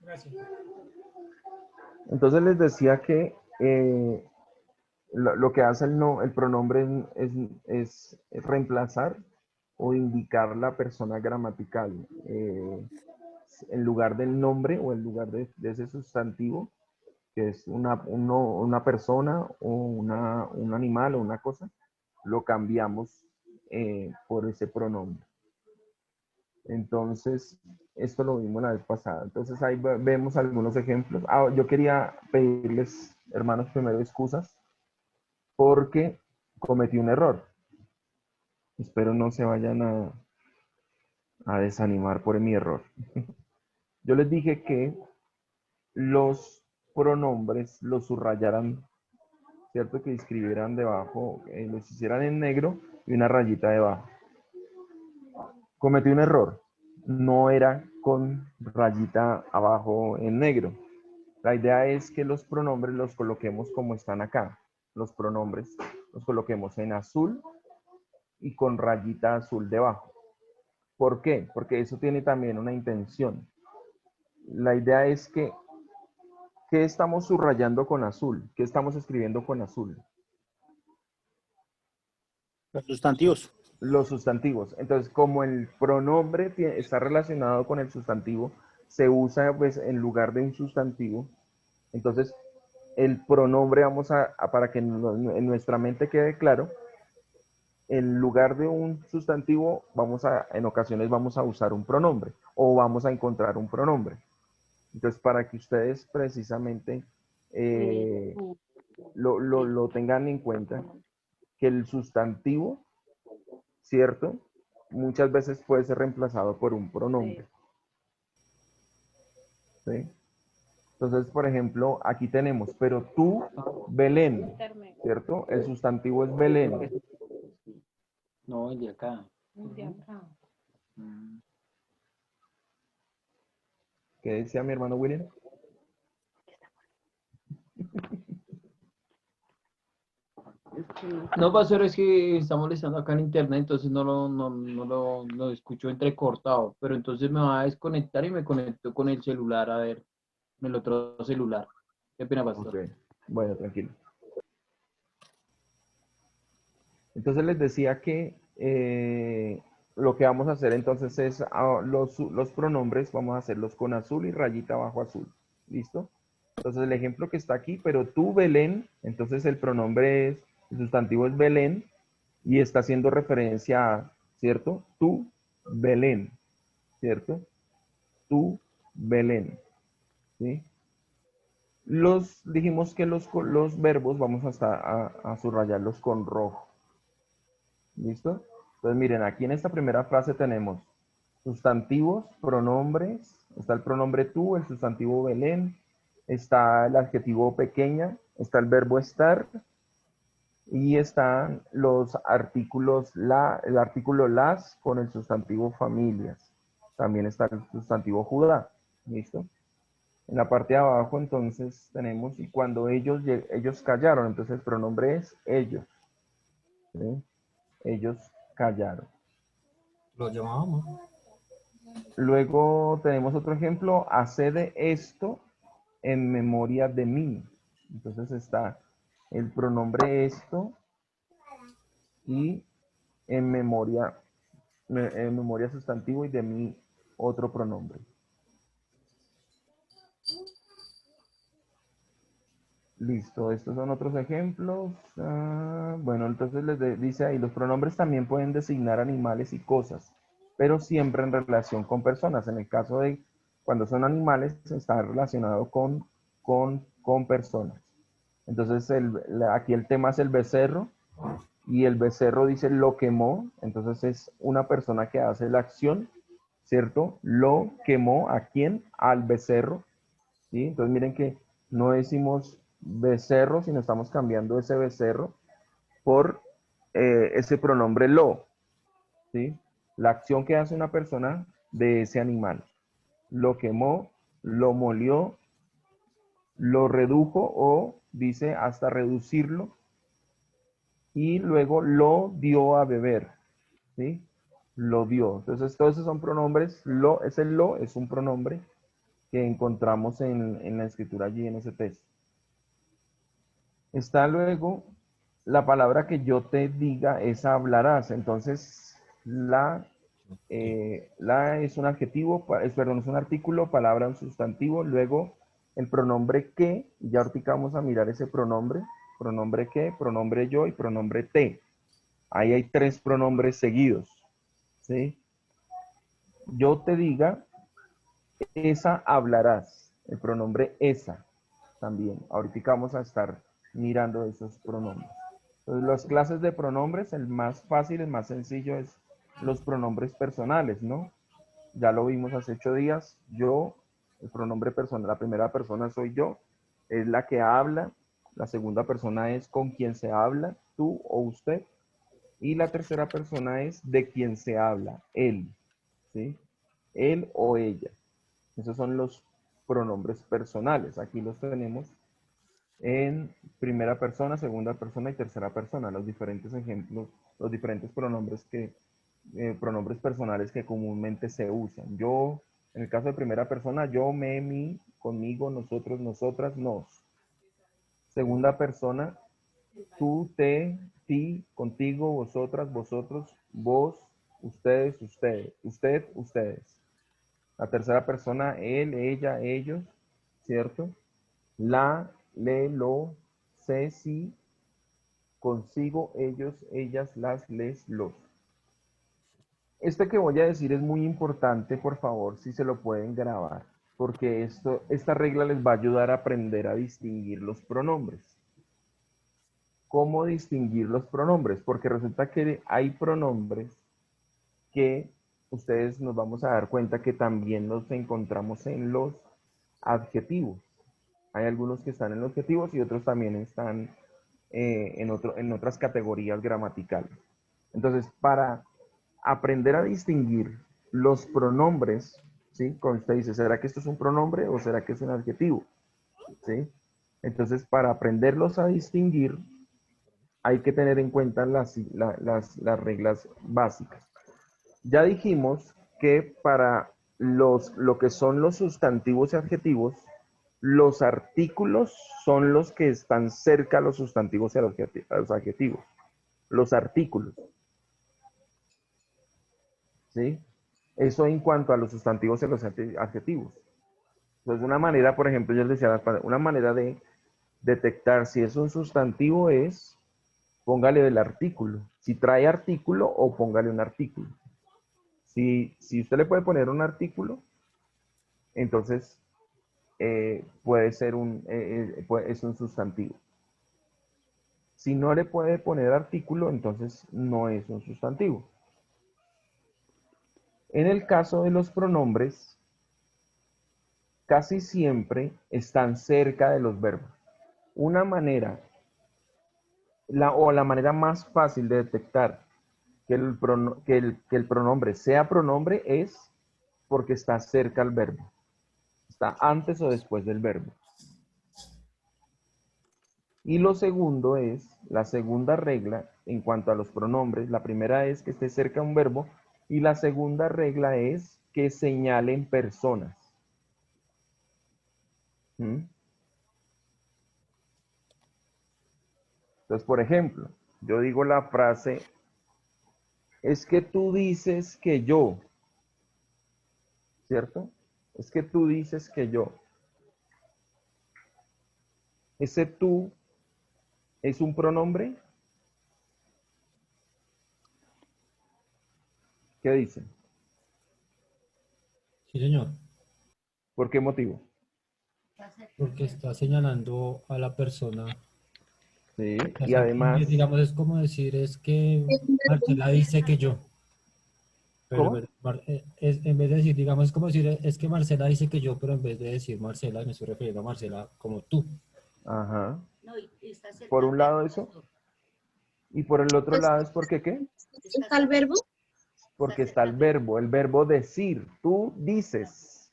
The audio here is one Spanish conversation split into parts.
Gracias. Entonces les decía que lo que hace el pronombre es reemplazar o indicar la persona gramatical. En lugar del nombre o en lugar de ese sustantivo, que es una persona o un animal o una cosa, lo cambiamos por ese pronombre. Entonces, esto lo vimos la vez pasada. Entonces ahí vemos algunos ejemplos. Yo quería pedirles, hermanos, primero excusas porque cometí un error. Espero no se vayan a desanimar por mi error. Yo les dije que los pronombres los subrayaran, ¿cierto? Que escribieran debajo, los hicieran en negro y una rayita debajo. Cometí un error. No era con rayita abajo en negro. La idea es que los pronombres los coloquemos como están acá. Los pronombres los coloquemos en azul y con rayita azul debajo. ¿Por qué? Porque eso tiene también una intención. La idea es que, ¿qué estamos subrayando con azul? ¿Qué estamos escribiendo con azul? Los sustantivos. Los sustantivos. Entonces, como el pronombre está relacionado con el sustantivo, se usa pues en lugar de un sustantivo. Entonces, el pronombre para que en nuestra mente quede claro, en lugar de un sustantivo, en ocasiones vamos a usar un pronombre o vamos a encontrar un pronombre. Entonces, para que ustedes precisamente lo tengan en cuenta, que el sustantivo, ¿cierto? Muchas veces puede ser reemplazado por un pronombre. ¿Sí? Entonces, por ejemplo, aquí tenemos, pero tú, Belén, ¿cierto? El sustantivo es Belén. No, el de acá. El de acá. ¿Qué decía mi hermano William? No, pastor, es que está molestando acá en internet, entonces no lo escucho entrecortado, pero entonces me va a desconectar y me conecto con el celular, a ver, el otro celular. Qué pena, pastor. Ok, bueno, tranquilo. Entonces les decía que lo que vamos a hacer entonces es los pronombres, vamos a hacerlos con azul y rayita abajo azul. ¿Listo? Entonces el ejemplo que está aquí, pero tú, Belén, entonces el sustantivo es Belén y está haciendo referencia a, ¿cierto? Tú, Belén, ¿cierto? Tú, Belén, ¿sí? Dijimos que los verbos vamos a subrayarlos con rojo. ¿Listo? Entonces miren, aquí en esta primera frase tenemos sustantivos, pronombres, está el pronombre tú, el sustantivo Belén, está el adjetivo pequeña, está el verbo estar y están los artículos, el artículo las con el sustantivo familias. También está el sustantivo Judá. ¿Listo? En la parte de abajo entonces tenemos y cuando ellos callaron, entonces el pronombre es ellos. ¿Sí? Ellos callaron. Lo llamábamos. Luego tenemos otro ejemplo, haced esto en memoria de mí. Entonces está el pronombre esto y en memoria sustantivo y de mí otro pronombre. Listo, estos son otros ejemplos. Bueno, entonces dice ahí, los pronombres también pueden designar animales y cosas, pero siempre en relación con personas. En el caso de cuando son animales, está relacionado con personas. Entonces, aquí el tema es el becerro, y el becerro dice lo quemó, entonces es una persona que hace la acción, ¿cierto? Lo quemó, ¿a quién? Al becerro, ¿sí? Entonces miren que no decimos becerro, sino estamos cambiando ese becerro por ese pronombre lo, ¿sí? La acción que hace una persona de ese animal. Lo quemó, lo molió, lo redujo o dice hasta reducirlo y luego lo dio a beber, ¿sí? Lo dio. Entonces todos esos son pronombres. Ese lo es un pronombre que encontramos en la escritura allí en ese texto. Está luego la palabra que yo te diga, esa hablarás. Entonces, la es un adjetivo, perdón, es un artículo, palabra, un sustantivo. Luego, el pronombre que, ya ahorita vamos a mirar ese pronombre. Pronombre que, pronombre yo y pronombre te. Ahí hay 3 pronombres seguidos. ¿Sí? Yo te diga, esa hablarás. El pronombre esa también. Ahorita vamos a estar mirando esos pronombres. Entonces, las clases de pronombres, el más fácil, el más sencillo es los pronombres personales, ¿no? Ya lo vimos hace 8 días. Yo, el pronombre personal, la primera persona soy yo, es la que habla. La segunda persona es con quien se habla, tú o usted. Y la tercera persona es de quien se habla, él, ¿sí? Él o ella. Esos son los pronombres personales. Aquí los tenemos en primera persona, segunda persona y tercera persona. Los diferentes ejemplos, los diferentes pronombres personales que comúnmente se usan. Yo, en el caso de primera persona, yo, me, mi, conmigo, nosotros, nosotras, nos. Segunda persona, tú, te, ti, contigo, vosotras, vosotros, vos, ustedes, ustedes, usted, ustedes. La tercera persona, él, ella, ellos, ¿cierto? La, le, lo, se, si, consigo, ellos, ellas, las, les, los. Este que voy a decir es muy importante, por favor, si se lo pueden grabar, porque esta regla les va a ayudar a aprender a distinguir los pronombres. ¿Cómo distinguir los pronombres? Porque resulta que hay pronombres que ustedes nos vamos a dar cuenta que también los encontramos en los adjetivos. Hay algunos que están en los adjetivos y otros también están en otras categorías gramaticales. Entonces, para aprender a distinguir los pronombres, ¿sí? Cuando usted dice, ¿será que esto es un pronombre o será que es un adjetivo? ¿Sí? Entonces, para aprenderlos a distinguir, hay que tener en cuenta las reglas básicas. Ya dijimos que para lo que son los sustantivos y adjetivos, los artículos son los que están cerca a los sustantivos y a los adjetivos. Los artículos. ¿Sí? Eso en cuanto a los sustantivos y a los adjetivos. Entonces, una manera, por ejemplo, yo les decía, una manera de detectar si es un sustantivo es, póngale el artículo. Si trae artículo o póngale un artículo. Si usted le puede poner un artículo, entonces puede ser es un sustantivo. Si no le puede poner artículo, entonces no es un sustantivo. En el caso de los pronombres, casi siempre están cerca de los verbos. Una manera, la manera más fácil de detectar que el pronombre sea pronombre es porque está cerca al verbo. Está antes o después del verbo. Y lo segundo es, la segunda regla en cuanto a los pronombres, la primera es que esté cerca un verbo y la segunda regla es que señalen personas. ¿Mm? Entonces, por ejemplo, yo digo la frase, es que tú dices que yo, ¿cierto? Es que tú dices que yo. Ese tú es un pronombre. ¿Qué dicen? Sí, señor, ¿Por qué motivo? porque está señalando a la persona. Sí, y Así que, además, digamos, es como decir, es que Marcela dice que yo. Pero ¿cómo? en vez de decir, digamos, es como decir, es que Marcela dice que yo, pero en vez de decir Marcela, me estoy refiriendo a Marcela como tú. Ajá. No, y está cerca Por el un verbo, lado eso, pastor. y por el otro Pues, lado es porque ¿qué? ¿está el verbo? Porque está el verbo decir, tú dices,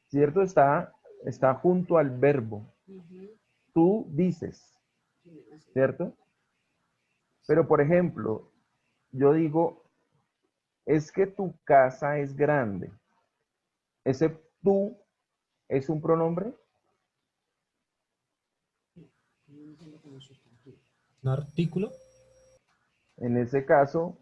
¿cierto? Está junto al verbo, Ujú. tú dices, ¿cierto? Pero por ejemplo, yo digo, es que tu casa es grande. Ese tú ¿Es un pronombre? ¿Un artículo? En ese caso,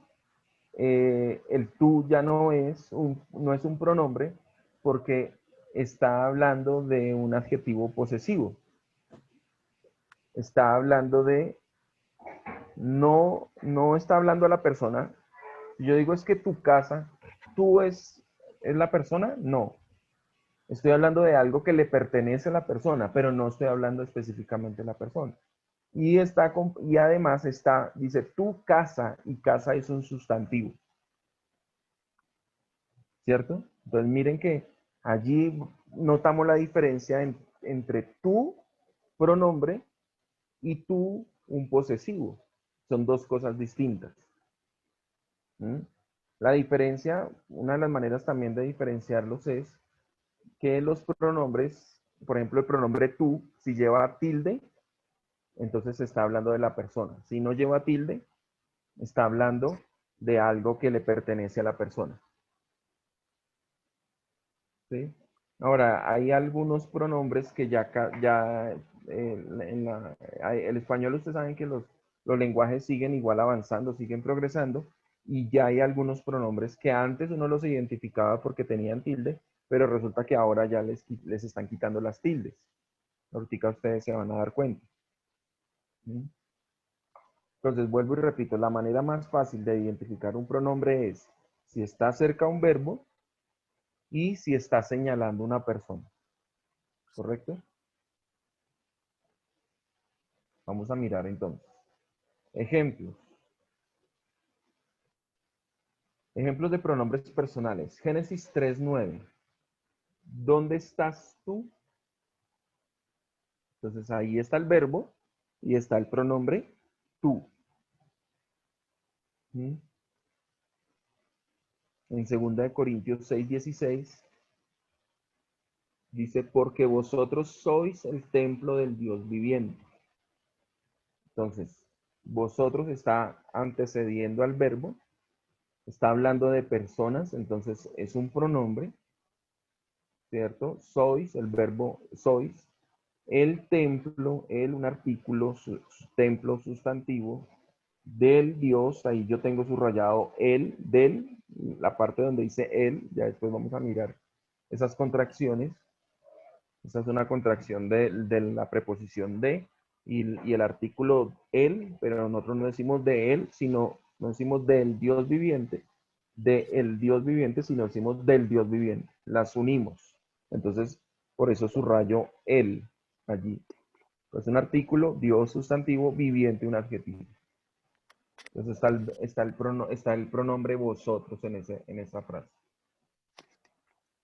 el tú ya no es un pronombre porque está hablando de un adjetivo posesivo. Está hablando de, no está hablando a la persona. Si yo digo es que tu casa, tú es la persona, no. Estoy hablando de algo que le pertenece a la persona, pero no estoy hablando específicamente de la persona. Y además dice tu casa, y casa es un sustantivo, ¿cierto? Entonces miren que allí notamos la diferencia entre tu pronombre y tú un posesivo. Son dos cosas distintas. ¿Mm? La diferencia, una de las maneras también de diferenciarlos es que los pronombres, por ejemplo, el pronombre tú, si lleva tilde, entonces se está hablando de la persona. Si no lleva tilde, está hablando de algo que le pertenece a la persona. ¿Sí? Ahora, hay algunos pronombres que el español, ustedes saben que los lenguajes siguen igual avanzando, siguen progresando, y ya hay algunos pronombres que antes uno los identificaba porque tenían tilde, pero resulta que ahora ya les están quitando las tildes. Ahorita ustedes se van a dar cuenta. ¿Mm? Entonces, vuelvo y repito, la manera más fácil de identificar un pronombre es si está cerca un verbo y si está señalando una persona. ¿Correcto? Vamos a mirar entonces. Ejemplos. Ejemplos de pronombres personales. Génesis 3:9. ¿Dónde estás tú? Entonces ahí está el verbo y está el pronombre tú. ¿Mm? En 2 Corintios 6:16 dice, porque vosotros sois el templo del Dios viviente. Entonces, vosotros está antecediendo al verbo, está hablando de personas, entonces es un pronombre, ¿cierto? Sois, el verbo sois, el templo, un artículo, templo sustantivo, del Dios, ahí yo tengo subrayado el, del, la parte donde dice el, ya después vamos a mirar esas contracciones. Esa es una contracción de la preposición de y el artículo el, pero nosotros no decimos de él, sino no decimos del Dios viviente, del Dios viviente, sino decimos del Dios viviente. Las unimos. Entonces, por eso subrayo el allí. Es un artículo, Dios sustantivo, viviente un adjetivo. Entonces está el pronombre vosotros en esa frase.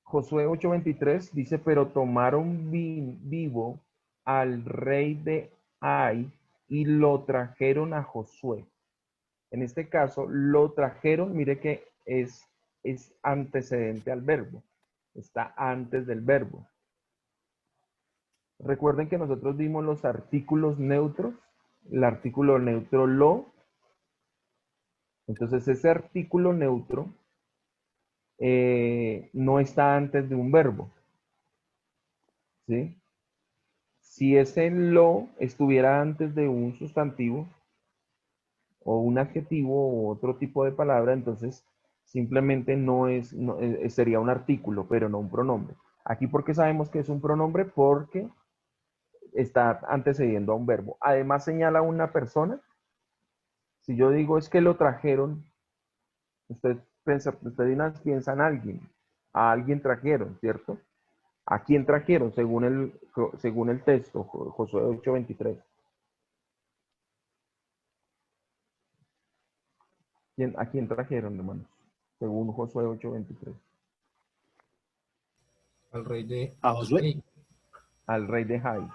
Josué 8:23 dice, pero tomaron vivo al rey de Ai y lo trajeron a Josué. En este caso, lo trajeron, mire que es antecedente al verbo. Está antes del verbo. Recuerden que nosotros dimos los artículos neutros. El artículo neutro lo. Entonces, ese artículo neutro no está antes de un verbo. ¿Sí? Si ese lo estuviera antes de un sustantivo o un adjetivo o otro tipo de palabra, entonces simplemente sería un artículo, pero no un pronombre. Aquí, ¿por qué sabemos que es un pronombre? Porque está antecediendo a un verbo. Además señala a una persona. Si yo digo es que lo trajeron, usted piensa en alguien. A alguien trajeron, ¿cierto? ¿A quién trajeron? Según el texto, Josué 8:23. ¿A quién trajeron, hermanos? Según Josué 8:23. Al rey de... A Josué. Al rey de Jai.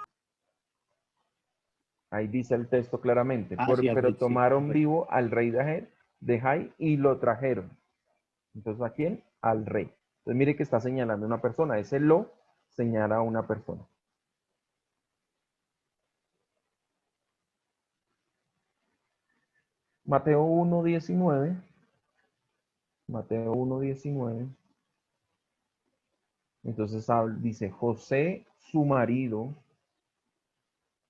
Ahí dice el texto claramente. Ah, sí, al Pero rey, sí. tomaron vivo al rey de Jai y lo trajeron. Entonces, ¿a quién? Al rey. Entonces, mire que está señalando una persona. Ese lo señala a una persona. Mateo 1:19. Mateo 1:19. Entonces dice, José, su marido,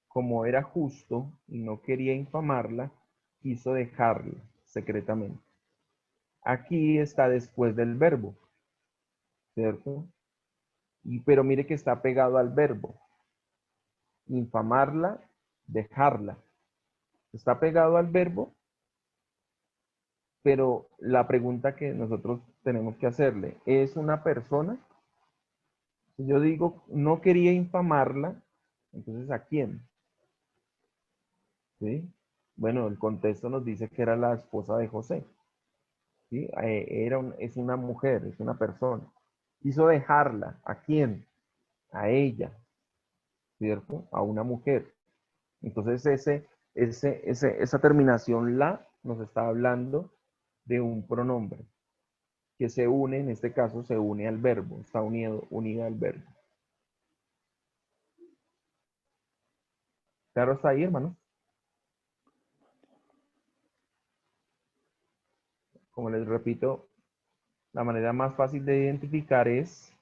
como era justo y no quería infamarla, quiso dejarla secretamente. Aquí está después del verbo, ¿cierto? Pero mire que está pegado al verbo. Infamarla, dejarla. Está pegado al verbo, pero la pregunta que nosotros tenemos que hacerle, ¿es una persona? Si yo digo, no quería infamarla, entonces ¿a quién? ¿Sí? Bueno, el contexto nos dice que era la esposa de José. ¿Sí? Es una mujer, es una persona. Quiso dejarla. ¿A quién? A ella, ¿cierto? A una mujer. Entonces esa terminación la nos está hablando de un pronombre que se une, en este caso se une al verbo, está unida al verbo. Claro, está ahí, hermano. Como les repito, la manera más fácil de identificar es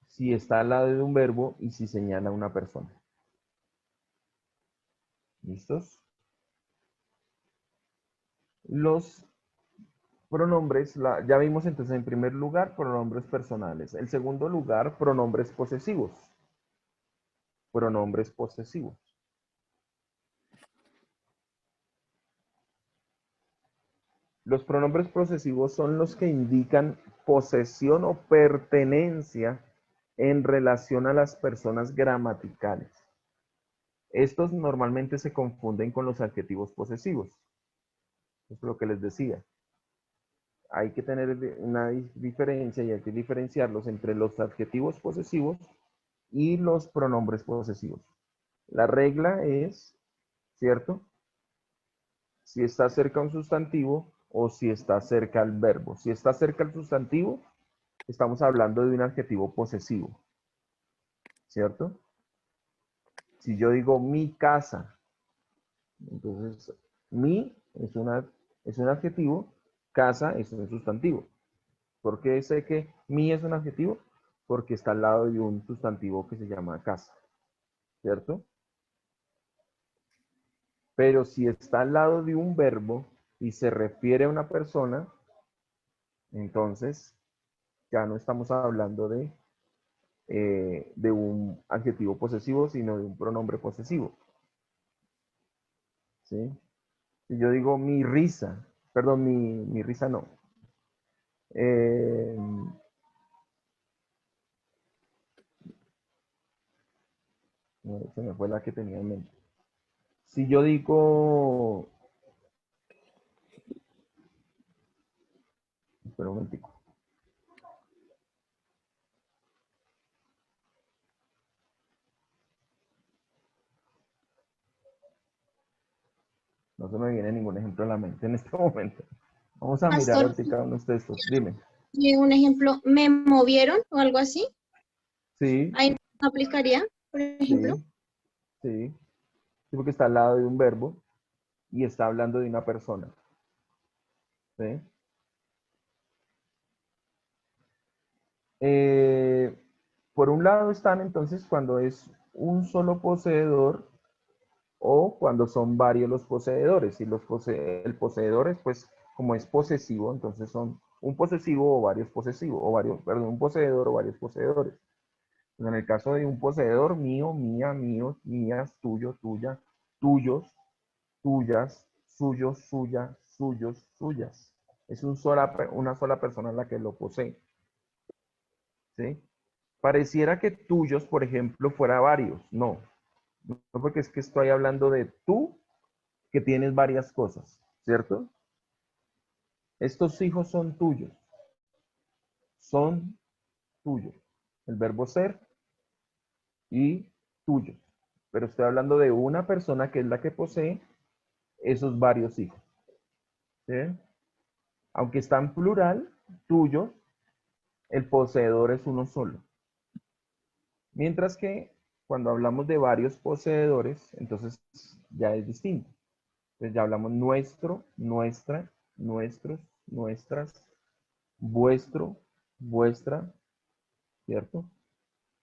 si está al lado de un verbo y si señala a una persona. ¿Listos? Los pronombres, ya vimos entonces en primer lugar pronombres personales. En segundo lugar, pronombres posesivos. Pronombres posesivos. Los pronombres posesivos son los que indican posesión o pertenencia en relación a las personas gramaticales. Estos normalmente se confunden con los adjetivos posesivos. Es lo que les decía. Hay que tener una diferencia y hay que diferenciarlos entre los adjetivos posesivos y los pronombres posesivos. La regla es, ¿cierto? Si está cerca un sustantivo o si está cerca al verbo. Si está cerca al sustantivo, estamos hablando de un adjetivo posesivo, ¿cierto? Si yo digo mi casa, entonces mi es un adjetivo, casa es un sustantivo. ¿Por qué sé que mi es un adjetivo? Porque está al lado de un sustantivo que se llama casa, ¿cierto? Pero si está al lado de un verbo y se refiere a una persona, entonces ya no estamos hablando de un adjetivo posesivo, sino de un pronombre posesivo. ¿Sí? Si yo digo mi risa, perdón, mi risa no. Se me fue la que tenía en mente. Si yo digo, espera un momentico. No se me viene ningún ejemplo a la mente en este momento. Vamos a mirar Pastor, ahorita cada uno de estos. Dime. y un ejemplo, ¿me movieron o algo así? Sí, Ahí no aplicaría, por ejemplo. sí, sí. Sí, porque está al lado de un verbo y está hablando de una persona. ¿Sí? Por un lado están entonces cuando es un solo poseedor o cuando son varios los poseedores. Y el poseedor es, pues, como es posesivo, entonces son un posesivo o varios posesivos, o varios, perdón, un poseedor o varios poseedores. En el caso de un poseedor, mío, mía, míos, mías, tuyo, tuya, tuyos, tuyas, suyos, suya, suyos, suyas. Es una sola persona la que lo posee. ¿Sí? Pareciera que tuyos, por ejemplo, fuera varios. No, no porque es que estoy hablando de tú que tienes varias cosas, ¿cierto? Estos hijos son tuyos. Son tuyos. El verbo ser y tuyos. Pero estoy hablando de una persona que es la que posee esos varios hijos. ¿Sí? Aunque está en plural, tuyo, el poseedor es uno solo. Mientras que cuando hablamos de varios poseedores, entonces ya es distinto. Entonces ya hablamos nuestro, nuestra, nuestros, nuestras, vuestro, vuestra, ¿cierto?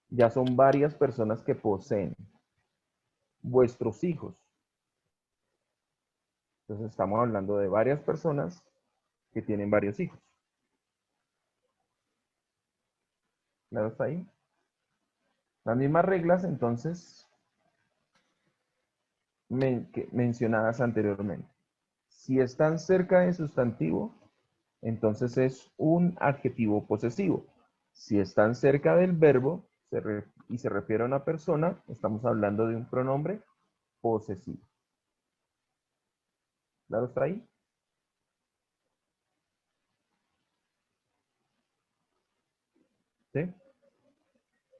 Ya son varias personas que poseen. Vuestros hijos. Entonces estamos hablando de varias personas que tienen varios hijos. ¿Claro está ahí? Las mismas reglas, entonces, mencionadas anteriormente. Si están cerca de sustantivo, entonces es un adjetivo posesivo. Si están cerca del verbo y se refiere a una persona, estamos hablando de un pronombre posesivo. ¿Claro está ahí? ¿Sí?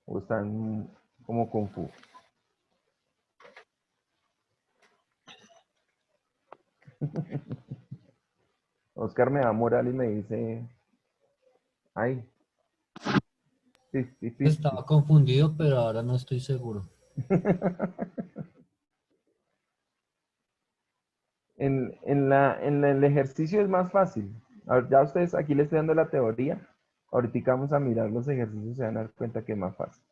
¿O están como confusos? Oscar me da moral y me dice, ay, Estaba confundido, pero ahora no estoy seguro. En el ejercicio es más fácil. A ver, ya ustedes, aquí les estoy dando la teoría. Ahorita vamos a mirar los ejercicios y se van a dar cuenta que es más fácil.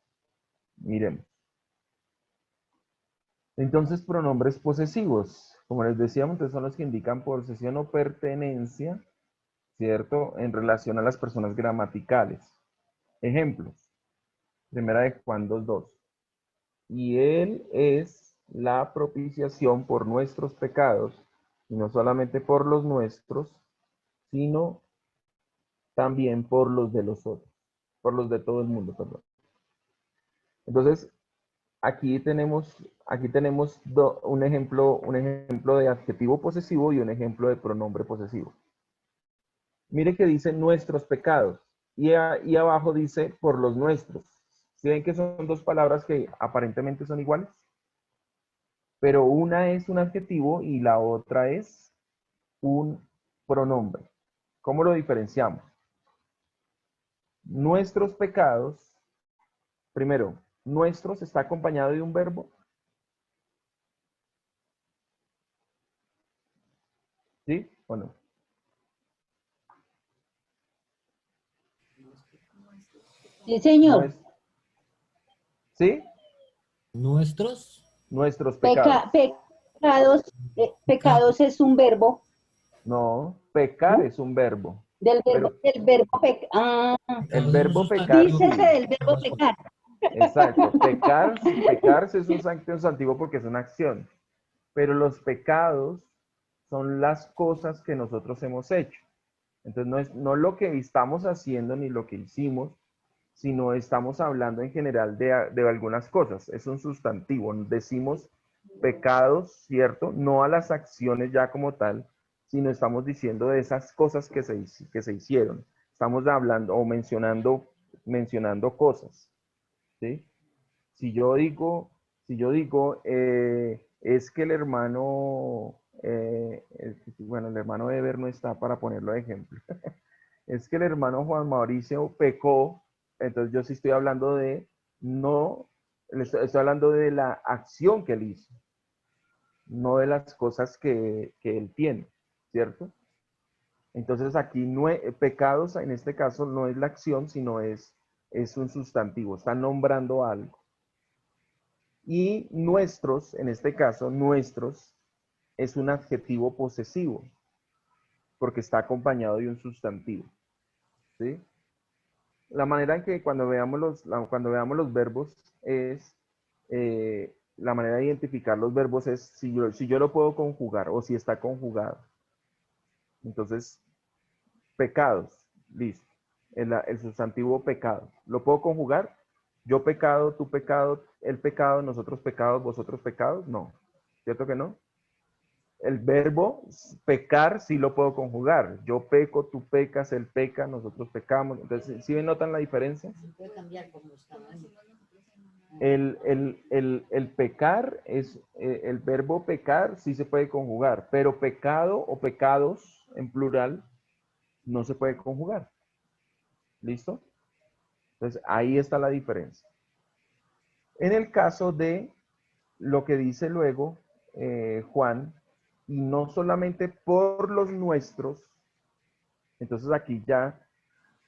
Miremos. Entonces, pronombres posesivos. Como les decíamos, entonces son los que indican posesión o pertenencia, ¿cierto? En relación a las personas gramaticales. Ejemplos. Primera de Juan 2:2. Y Él es la propiciación por nuestros pecados, y no solamente por los nuestros, sino también por los de los otros, por los de todo el mundo, perdón. Entonces, aquí tenemos un ejemplo de adjetivo posesivo y un ejemplo de pronombre posesivo. Mire que dice nuestros pecados y abajo dice por los nuestros. ¿Sí ven que son dos palabras que aparentemente son iguales? Pero una es un adjetivo y la otra es un pronombre. ¿Cómo lo diferenciamos? Nuestros pecados, primero, nuestros está acompañado de un verbo. ¿Sí o no? Sí, señor. ¿Sí? ¿Nuestros? Nuestros pecados. Pecados es un verbo, No, pecar ¿no? es un verbo. Del Pero verbo pecar. Ah, el Es un verbo pecar, sustantivo. dícese sí. del verbo pecar. Exacto. Pecar es un sustantivo porque es una acción. Pero los pecados son las cosas que nosotros hemos hecho. Entonces no es no lo que estamos haciendo ni lo que hicimos, sino estamos hablando en general de algunas cosas. Es un sustantivo. Decimos pecados, ¿cierto? No a las acciones ya como tal, sino estamos diciendo de esas cosas que se hicieron. Estamos hablando o mencionando cosas, ¿sí? Si yo digo, es que el hermano, bueno, el hermano Eber no está para ponerlo de ejemplo. Es que el hermano Juan Mauricio pecó, entonces yo sí estoy hablando no, estoy hablando de la acción que él hizo, no de las cosas que él tiene, ¿cierto? Entonces aquí pecados en este caso no es la acción, sino es un sustantivo, está nombrando algo. Y nuestros, en este caso, nuestros, es un adjetivo posesivo, porque está acompañado de un sustantivo, ¿sí? La manera en que cuando veamos los verbos es, la manera de identificar los verbos es si yo lo puedo conjugar o si está conjugado. Entonces, pecados, listo. El sustantivo pecado. ¿Lo puedo conjugar? Yo pecado, tú pecado, él pecado, nosotros pecados, vosotros pecados. No. ¿Cierto que no? El verbo pecar sí lo puedo conjugar. Yo peco, tú pecas, él peca, nosotros pecamos. Entonces, ¿sí notan la diferencia? El pecar es, el verbo pecar sí se puede conjugar, pero pecado o pecados en plural no se puede conjugar. ¿Listo? Entonces, ahí está la diferencia. En el caso de lo que dice luego Juan, y no solamente por los nuestros, entonces aquí ya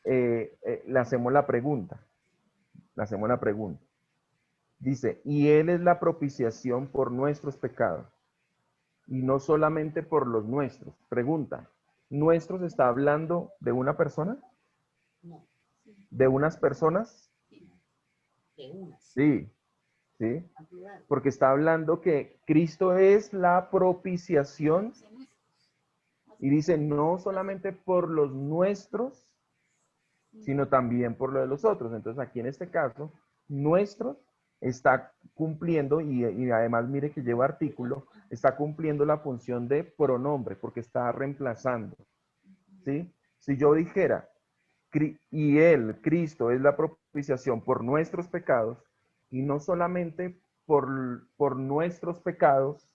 le hacemos la pregunta. Le hacemos la pregunta. Dice, y Él es la propiciación por nuestros pecados, y no solamente por los nuestros. Pregunta, ¿nuestros está hablando de una persona? ¿De unas personas? Sí, sí. Porque está hablando que Cristo es la propiciación, y dice, no solamente por los nuestros, sino también por lo de los otros. Entonces aquí en este caso, nuestros está cumpliendo, y además mire que lleva artículo, está cumpliendo la función de pronombre, porque está reemplazando. ¿Sí? Si yo dijera, y Él, Cristo, es la propiciación por nuestros pecados, y no solamente por nuestros pecados,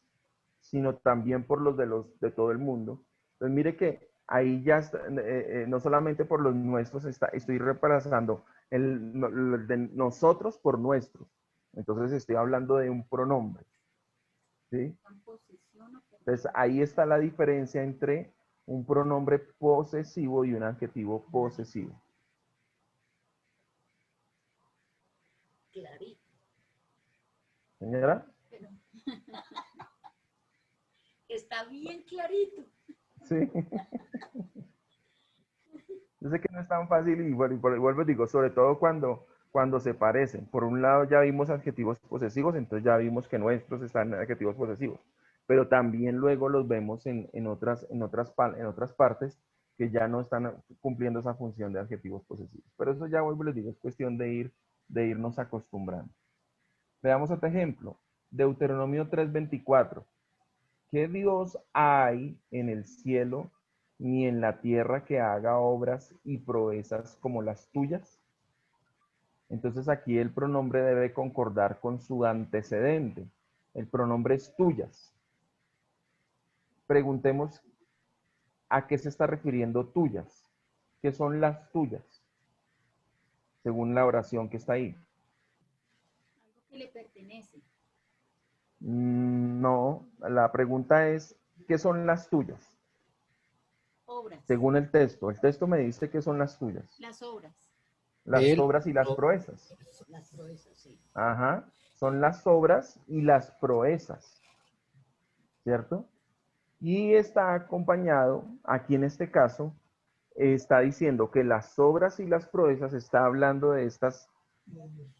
sino también por los de todo el mundo. Entonces mire que ahí ya está, no solamente por los nuestros, estoy reemplazando el de nosotros por nuestros. Entonces estoy hablando de un pronombre. ¿Sí? Entonces ahí está la diferencia entre un pronombre posesivo y un adjetivo posesivo. Clarito. ¿Señora? Está bien clarito. Sí. Yo sé que no es tan fácil y vuelvo digo, sobre todo cuando se parecen. Por un lado ya vimos adjetivos posesivos, entonces ya vimos que nuestros están en adjetivos posesivos. Pero también luego los vemos en otras partes que ya no están cumpliendo esa función de adjetivos posesivos. Pero eso ya vuelvo les digo, es cuestión de irnos acostumbrando. Veamos otro ejemplo. Deuteronomio 3:24. ¿Qué Dios hay en el cielo ni en la tierra que haga obras y proezas como las tuyas? Entonces aquí el pronombre debe concordar con su antecedente. El pronombre es tuyas. Preguntemos a qué se está refiriendo tuyas. ¿Qué son las tuyas? Según la oración que está ahí. Algo que le pertenece. No, la pregunta es, ¿qué son las tuyas? Obras. Según el texto me dice que son las tuyas. Las obras. Las obras y las proezas. Las proezas, sí. Ajá, son las obras y las proezas, ¿cierto? Y está acompañado, aquí en este caso, está diciendo que las obras y las proezas está hablando de estas,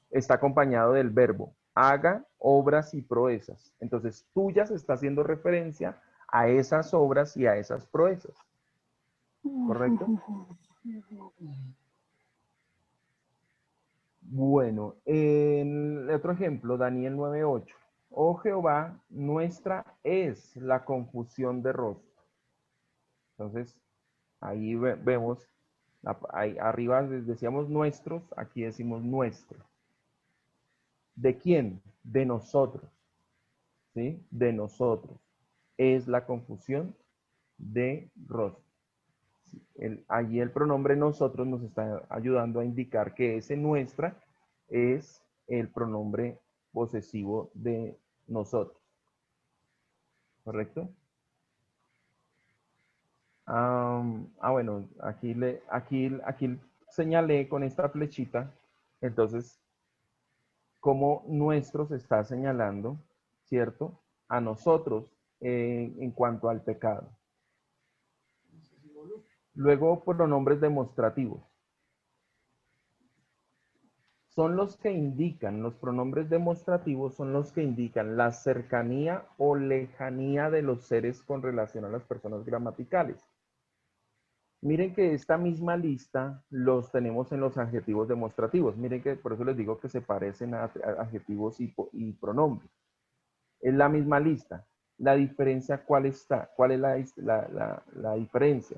está acompañado del verbo, haga obras y proezas. Entonces, tuyas está haciendo referencia a esas obras y a esas proezas. ¿Correcto? Bueno, en otro ejemplo, Daniel 9:8. Oh Jehová, nuestra es la confusión de rostro. Entonces, ahí vemos, ahí arriba decíamos nuestros, aquí decimos nuestro. ¿De quién? De nosotros. ¿Sí? De nosotros. Es la confusión de rostro. Allí el pronombre nosotros nos está ayudando a indicar que ese nuestra es el pronombre posesivo de nosotros. ¿Correcto? Bueno, aquí señalé con esta flechita, entonces, cómo nuestros está señalando, ¿cierto? A nosotros en cuanto al pecado. Luego, pronombres demostrativos. Son los que indican, los pronombres demostrativos son los que indican la cercanía o lejanía de los seres con relación a las personas gramaticales. Miren que esta misma lista los tenemos en los adjetivos demostrativos. Miren que por eso les digo que se parecen a adjetivos y pronombres. Es la misma lista. La diferencia, ¿cuál está? ¿Cuál es la diferencia?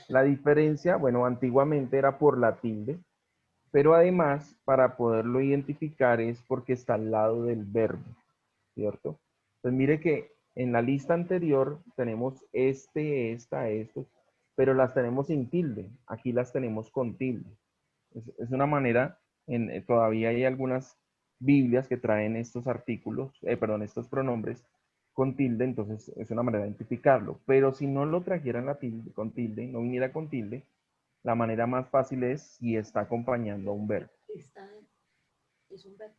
La diferencia, bueno, antiguamente era por la tilde, pero además, para poderlo identificar es porque está al lado del verbo, ¿cierto? Entonces mire que en la lista anterior tenemos esta, estos, pero las tenemos sin tilde. Aquí las tenemos con tilde. Es una manera, todavía hay algunas Biblias que traen estos artículos, estos pronombres con tilde, entonces es una manera de identificarlo. Pero si no lo trajeran con tilde, no viniera con tilde, La manera más fácil es si está acompañando a un verbo. Está, es un verbo.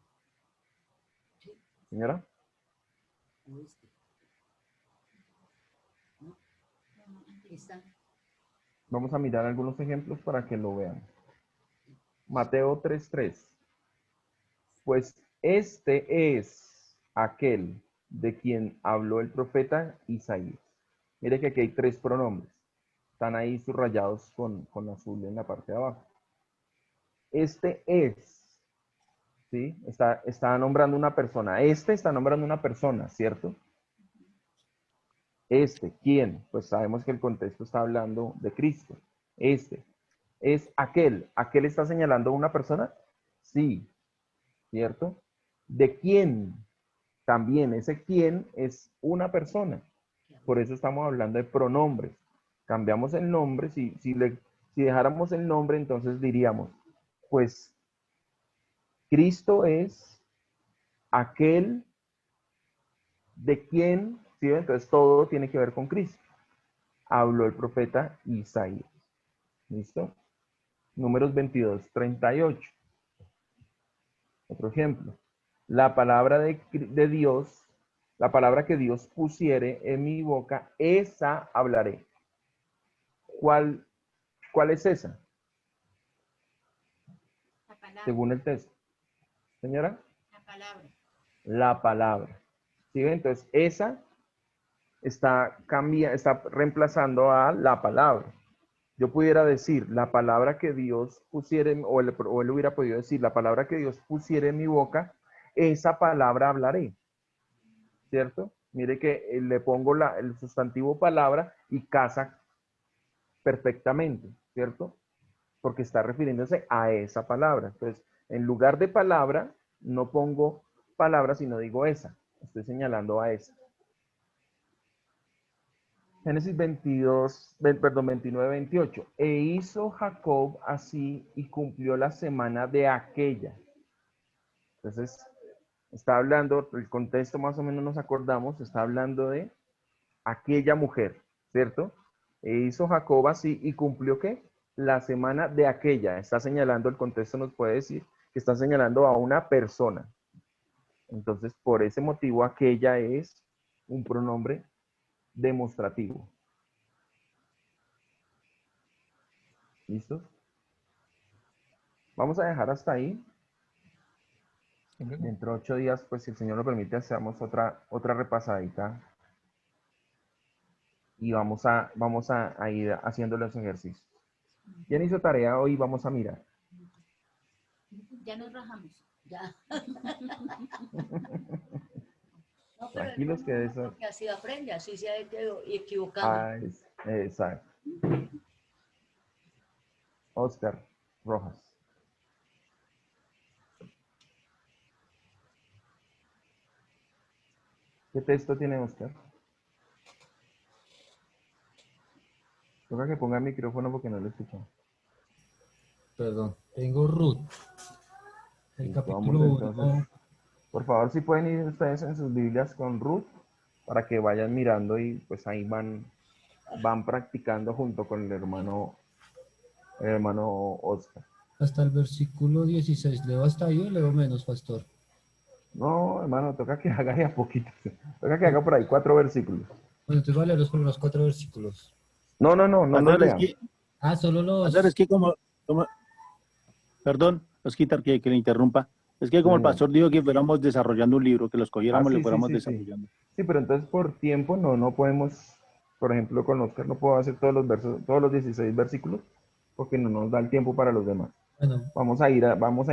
Sí, Señora, oíste. ¿No? Está. vamos a mirar algunos ejemplos para que lo vean. Mateo 3:3. Pues este es aquel de quien habló el profeta Isaías. Mire que aquí hay 3 pronombres. Están ahí subrayados con azul en la parte de abajo. Este es, ¿sí? Está nombrando una persona. Este está nombrando una persona, ¿cierto? Este, ¿quién? Pues sabemos que el contexto está hablando de Cristo. Este es aquel. ¿Aquel está señalando a una persona? Sí, ¿cierto? ¿De quién? También ese quién es una persona. Por eso estamos hablando de pronombres. Cambiamos el nombre. Si dejáramos el nombre, entonces diríamos, pues Cristo es aquel de quien, ¿sí? Entonces todo tiene que ver con Cristo. Habló el profeta Isaías. ¿Listo? Números 22:38. Otro ejemplo. La palabra de Dios, la palabra que Dios pusiere en mi boca, esa hablaré. ¿Cuál es esa? La palabra. Según el texto. Señora, La palabra. la palabra. ¿Sí? Entonces, esa está reemplazando a la palabra. Yo pudiera decir, la palabra que Dios pusiera, o él hubiera podido decir, la palabra que Dios pusiera en mi boca, esa palabra hablaré. ¿Cierto? Mire que le pongo el sustantivo palabra y casa perfectamente, ¿cierto? Porque está refiriéndose a esa palabra. Entonces, en lugar de palabra, no pongo palabra, sino digo esa. Estoy señalando a esa. Génesis 29:28. E hizo Jacob así y cumplió la semana de aquella. Entonces, está hablando, el contexto más o menos nos acordamos, está hablando de aquella mujer, ¿cierto? E hizo Jacob así y cumplió ¿qué? La semana de aquella. Está señalando, el contexto nos puede decir que está señalando a una persona. Entonces, por ese motivo, aquella es un pronombre demostrativo. ¿Listo? Vamos a dejar hasta ahí. Dentro de 8 días, pues si el Señor lo permite, hacemos otra repasadita. Y vamos a ir haciendo los ejercicios. ¿Quién hizo tarea hoy? Vamos a mirar. Ya nos rajamos. Ya. No, pero Tranquilos es que bueno, eso... porque así aprende, así se ha equivocado. Ah, exacto. Oscar Rojas. ¿Qué texto tiene Oscar? Toca que ponga el micrófono porque no lo escucho. Perdón, tengo Ruth. El Listo, capítulo vamos entonces. 1. Por favor, si pueden ir ustedes en sus Biblias con Ruth para que vayan mirando y pues ahí van practicando junto con el hermano Oscar. Hasta el versículo 16. ¿Leo hasta ahí o leo menos, pastor? No, hermano, toca que haga ya poquito. Toca que haga por ahí 4 versículos. Bueno, entonces voy a leer los primeros 4 versículos. No los Pastor, lean. Ah, solo los... pastor, es que perdón, Osquitar, que le interrumpa. Es que como el Señor. pastor dijo que fuéramos desarrollando un libro, que los cogiéramos y Sí, lo fuéramos sí. desarrollando. Sí, pero entonces por tiempo no podemos, por ejemplo, con Oscar no puedo hacer todos los 16 versículos, porque no nos da el tiempo para los demás. Bueno, Vamos a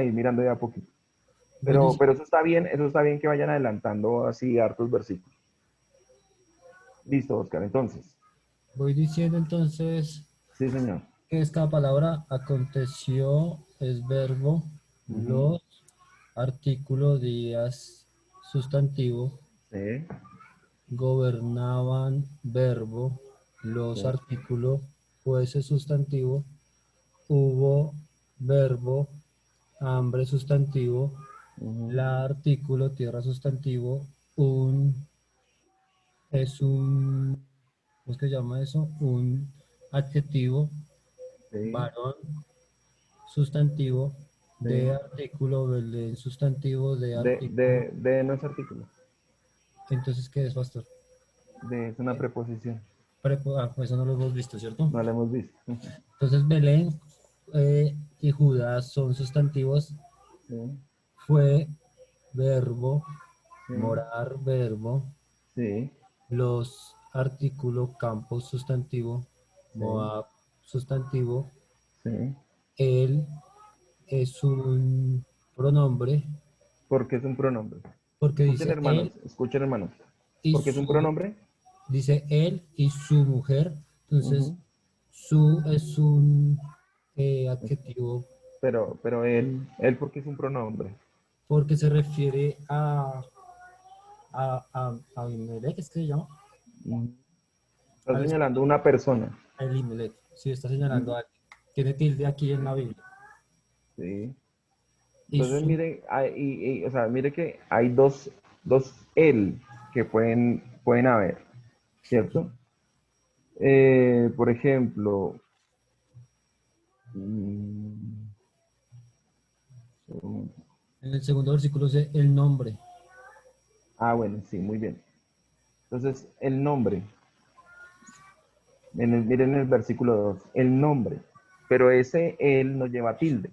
ir mirando ya a poquito. voy Pero diciendo- eso está bien que vayan adelantando así hartos versículos. Listo, Oscar, entonces. voy diciendo entonces Sí, señor. que esta palabra aconteció es verbo, Ujú. los, artículo, días, sustantivo, Sí, gobernaban, verbo, los, sí. artículo, jueces, sustantivo, hubo, verbo, hambre, sustantivo, Ujú. la, artículo, tierra, sustantivo, es un, ¿cómo es que se llama eso? Un adjetivo, Sí. varón, sustantivo, Sí. de artículo, Belén, sustantivo, de artículo. De no es artículo. Entonces, ¿qué es, pastor? Es una preposición. Pues eso no lo hemos visto, ¿cierto? No la hemos visto. Entonces, Belén y Judá son sustantivos, Sí. fue, verbo, Sí. morar, verbo, Sí. los artículos, campos, sustantivo, Moab, sustantivo, Sí. él es un pronombre, Porque es un pronombre. porque Escuchen, dice hermanos. él Escuchen, hermanos. y Porque es un su, pronombre. dice él y su mujer, entonces Ujú. su es un adjetivo Pero porque es un pronombre. porque se refiere a Abimelech, ¿es que se llama? Ujú. Está Al señalando una persona. Elimelech, sí, está señalando Ujú. a alguien. Tiene tilde aquí en la Biblia. Sí. Y Entonces, su, mire, o sea, mire que hay dos él que pueden haber, ¿cierto? Por ejemplo, mm, en el segundo versículo dice el nombre. bueno, sí, muy bien. Entonces, el nombre, miren el versículo 2, el nombre, pero ese él no lleva tilde.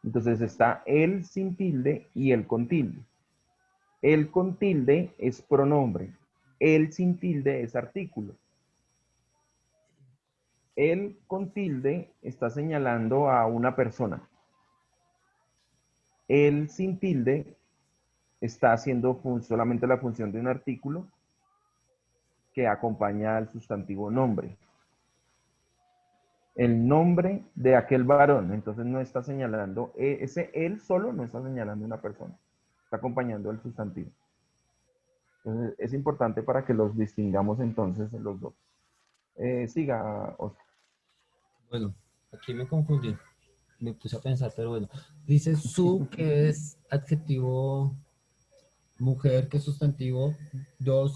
Entonces está él sin tilde y él con tilde. El con tilde es pronombre, el sin tilde es artículo. El con tilde está señalando a una persona. El sin tilde está haciendo solamente la función de un artículo que acompaña al sustantivo nombre. El nombre de aquel varón, entonces no está señalando, ese él solo no está señalando una persona, está acompañando el sustantivo. Entonces es importante para que los distingamos entonces los dos. Siga, Oscar. Bueno, aquí me confundí. Me puse a pensar, pero bueno. Dice su, que es adjetivo mujer, que es sustantivo, dos,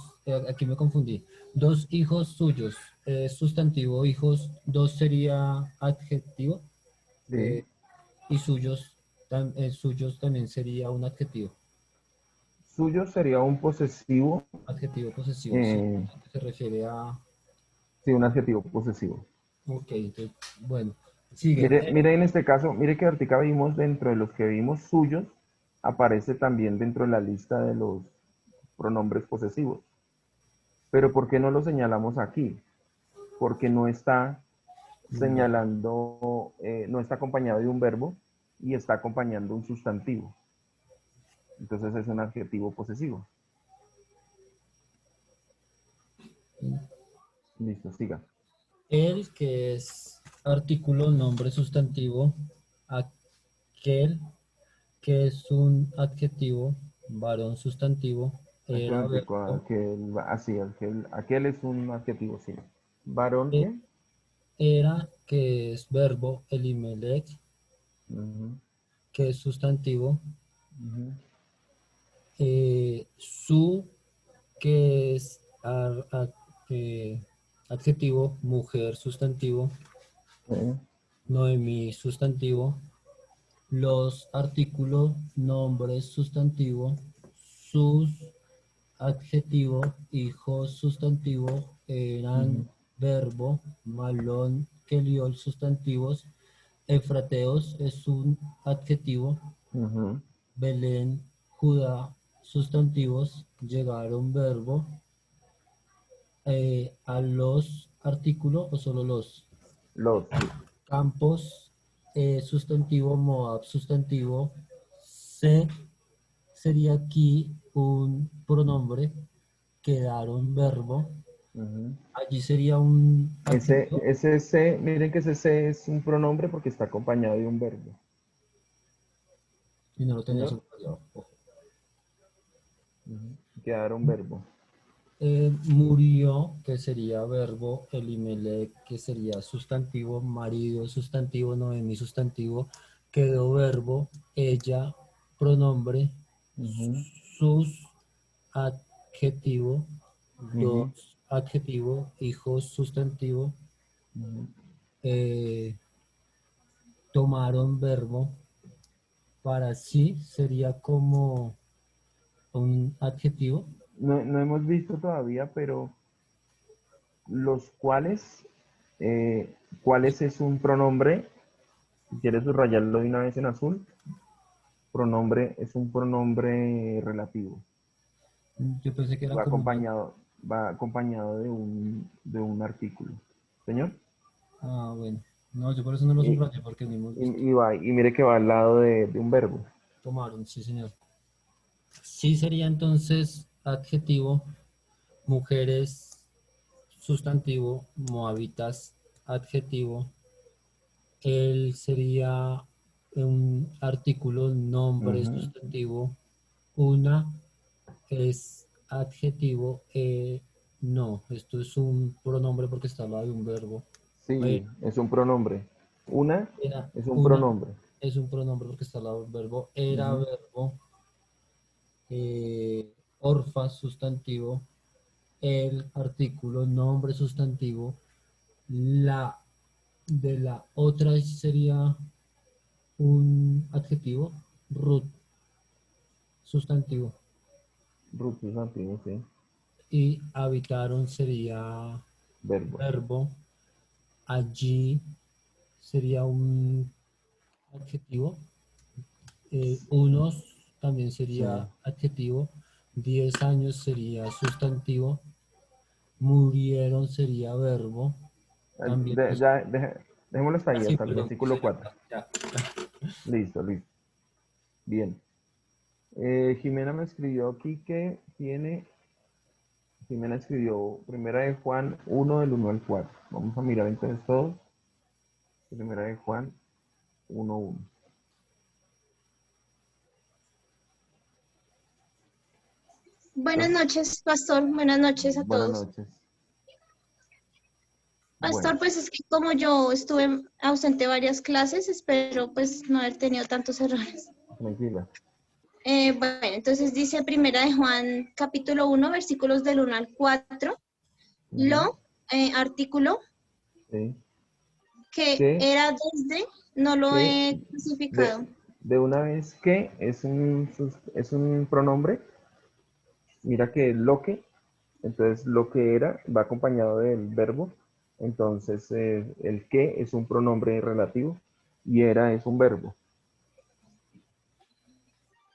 aquí me confundí. Dos hijos suyos, sustantivo, hijos, dos sería adjetivo, Sí. y suyos, suyos también sería un adjetivo. Suyo sería un posesivo, Adjetivo posesivo, sí, eh, se refiere a... sí, un adjetivo posesivo. Ok, entonces, bueno, sigue. Mire en este caso, mire que ahorita vimos dentro de los que vimos suyos, aparece también dentro de la lista de los pronombres posesivos. Pero ¿por qué no lo señalamos aquí? Porque no está señalando, no está acompañado de un verbo y está acompañando un sustantivo. Entonces es un adjetivo posesivo. Listo, siga. El, que es artículo, nombre, sustantivo, aquel, que es un adjetivo, varón, sustantivo, era, verbo, Aquel es un adjetivo, sí. ¿Varón e- qué? era, que es verbo, Elimelech, Ujú, que es sustantivo, ujú, su, que es adjetivo, mujer, sustantivo, sí, Noemí, sustantivo, los artículos, nombres, sustantivo, sus, adjetivo, hijos, sustantivo, eran, ujú, verbo, malón, keliol, sustantivos, efrateos es un adjetivo, ujú. Belén, Judá, sustantivos, llegaron, verbo, a los artículos o solo los Sí. campos, sustantivo, Moab, sustantivo, se sería aquí un pronombre, quedaron, verbo, Ujú. allí sería un adjetivo Ese C, miren que ese C es un pronombre porque está acompañado de un verbo. y no lo tenía Señor, subrayado. Ojo. ujú, quedar un verbo. Murió, que sería verbo, Elimelech, que sería sustantivo, marido, sustantivo, Noemí, sustantivo, quedó verbo, ella, pronombre, Ujú, sus, adjetivo, ujú, dos, adjetivo, hijos, sustantivo, ujú. eh, tomaron verbo, para sí sería como un adjetivo. No hemos visto todavía, pero los cuales, cuáles es un pronombre. Si quieres subrayarlo de una vez en azul, pronombre es un pronombre relativo. Yo pensé que era Va como acompañado, va acompañado de un artículo. ¿Señor? bueno. No, yo por eso no lo Y, subrayé porque no hemos visto. y mire que va al lado de un verbo. Tomaron, sí, señor. Sí sería entonces adjetivo, mujeres, sustantivo, moabitas, adjetivo. Él sería un artículo, nombre, Ujú. sustantivo. Una es adjetivo. No, esto es un pronombre porque está al lado de un verbo. Sí, es un pronombre. Una Era es un una, pronombre. es un pronombre porque está al lado del verbo. Era Ujú. verbo. Orfa, sustantivo. El artículo, nombre, sustantivo. La de la otra sería un adjetivo. Ruth, sustantivo. Root sustantivo, sí. Y habitaron sería Verbo. verbo. Allí sería un adjetivo. Unos también Sí. sería adjetivo. 10 años sería sustantivo. Murieron sería verbo. También es... Dejémoslo hasta ahí, Sí, hasta el perdón, sí, versículo señor. 4. Ya. Listo, listo. Bien. Jimena me escribió aquí que tiene, Jimena escribió Primera de Juan 1 del 1 al 4. Vamos a mirar entonces todos. Primera de Juan 1:1. Buenas noches, pastor. Buenas noches a Buenas todos. noches. Pastor, Bueno, pues es que como yo estuve ausente varias clases, espero pues no haber tenido tantos errores. tranquila. Bueno, entonces dice Primera de Juan, capítulo 1, versículos del 1 al 4. Ujú. Lo, artículo, Sí. que Que, era desde, no lo que he clasificado. de una vez que es un pronombre. Mira que lo que, entonces lo que era va acompañado del verbo. Entonces el que es un pronombre relativo y era es un verbo.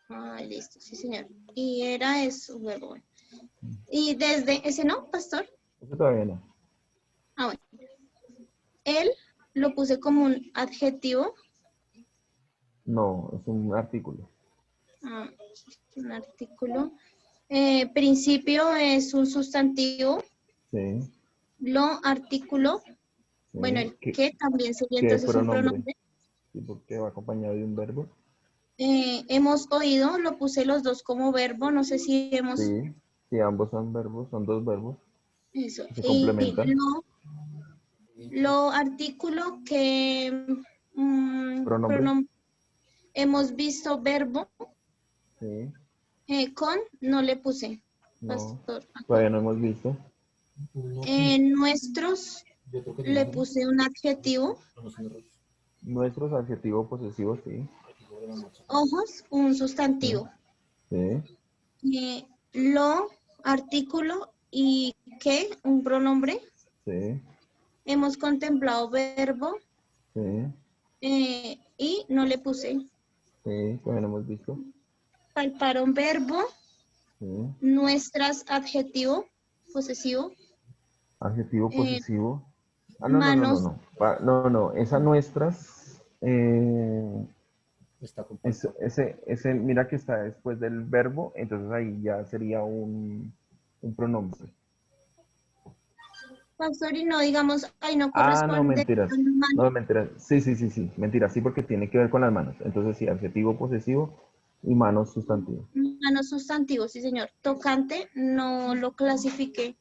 Ah, listo, sí, señor. Y era eso, verbo. Bueno. Y desde, ese no, pastor. Eso todavía no. Ah, bueno. Él lo puse como un adjetivo. No, es un artículo. Ah, un artículo. Principio es un sustantivo. Sí, Lo, artículo. Bueno, sí. el que también sería ¿Qué entonces un pronombre? pronombre. Sí, porque va acompañado de un verbo. Hemos oído, lo puse los dos como verbo. No sé si hemos. Sí, sí, ambos son verbos, son dos verbos Eso. que se Y complementan. lo artículo que Pronombre. hemos visto verbo Sí, con, no le puse, no, pastor. Acá. todavía no hemos visto. Uno con... Nuestros Yo creo que es le más, ¿no? puse un adjetivo. Pero no son errores. Nuestros adjetivos posesivos, sí. Ojos, un Sí, sustantivo. sí, Lo, artículo y que, un pronombre. sí, Hemos contemplado verbo sí. y no le puse. Sí, todavía no hemos visto. Palparon verbo, Sí. nuestras adjetivo, posesivo. Adjetivo eh, posesivo. Ah, no, no, no, no, manos, no. No, no. Esa nuestras. Está compuesto. Mira que está después del verbo, entonces ahí ya sería un pronombre. pastor, y no digamos, ahí no Ah, no, corresponde a mentiras. mano, No, mentiras. Sí, sí, sí, sí. Mentiras, sí, porque tiene que ver con las manos. Entonces sí, adjetivo posesivo y manos sustantivo. manos sustantivos, sí señor. Tocante, no lo clasifiqué.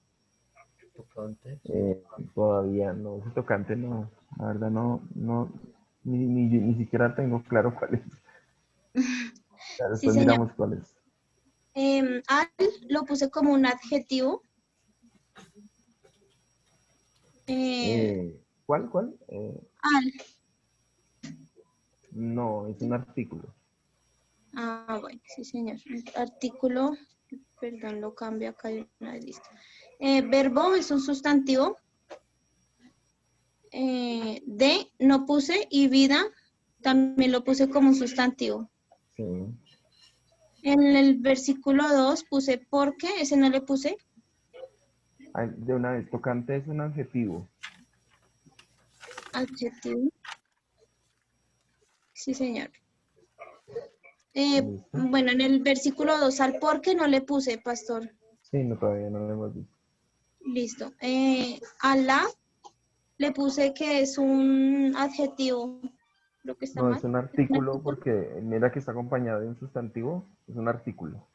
Tocante. Eh, Todavía no, ese tocante no. La verdad no, no, ni siquiera tengo claro cuál es. Ya Sí después señor. miramos cuál es. Al lo puse como un adjetivo. Eh, Eh, ¿Cuál? Al. No, es un artículo. Ah, bueno, sí, señor. Artículo, perdón, lo cambio acá de una vez, listo. Verbo es un sustantivo. De no puse y vida también lo puse como un sustantivo. Sí. En el versículo 2 puse porque, ese no le puse. Ay, de una vez, tocante es un adjetivo. Adjetivo. Sí, señor. ¿Listo? Bueno, en el versículo 2 al porque no le puse, pastor. Sí, no, todavía no lo hemos visto. Listo. A la le puse que es un adjetivo. Lo que está No, mal. es un artículo porque mira que está acompañado de un sustantivo, es un artículo.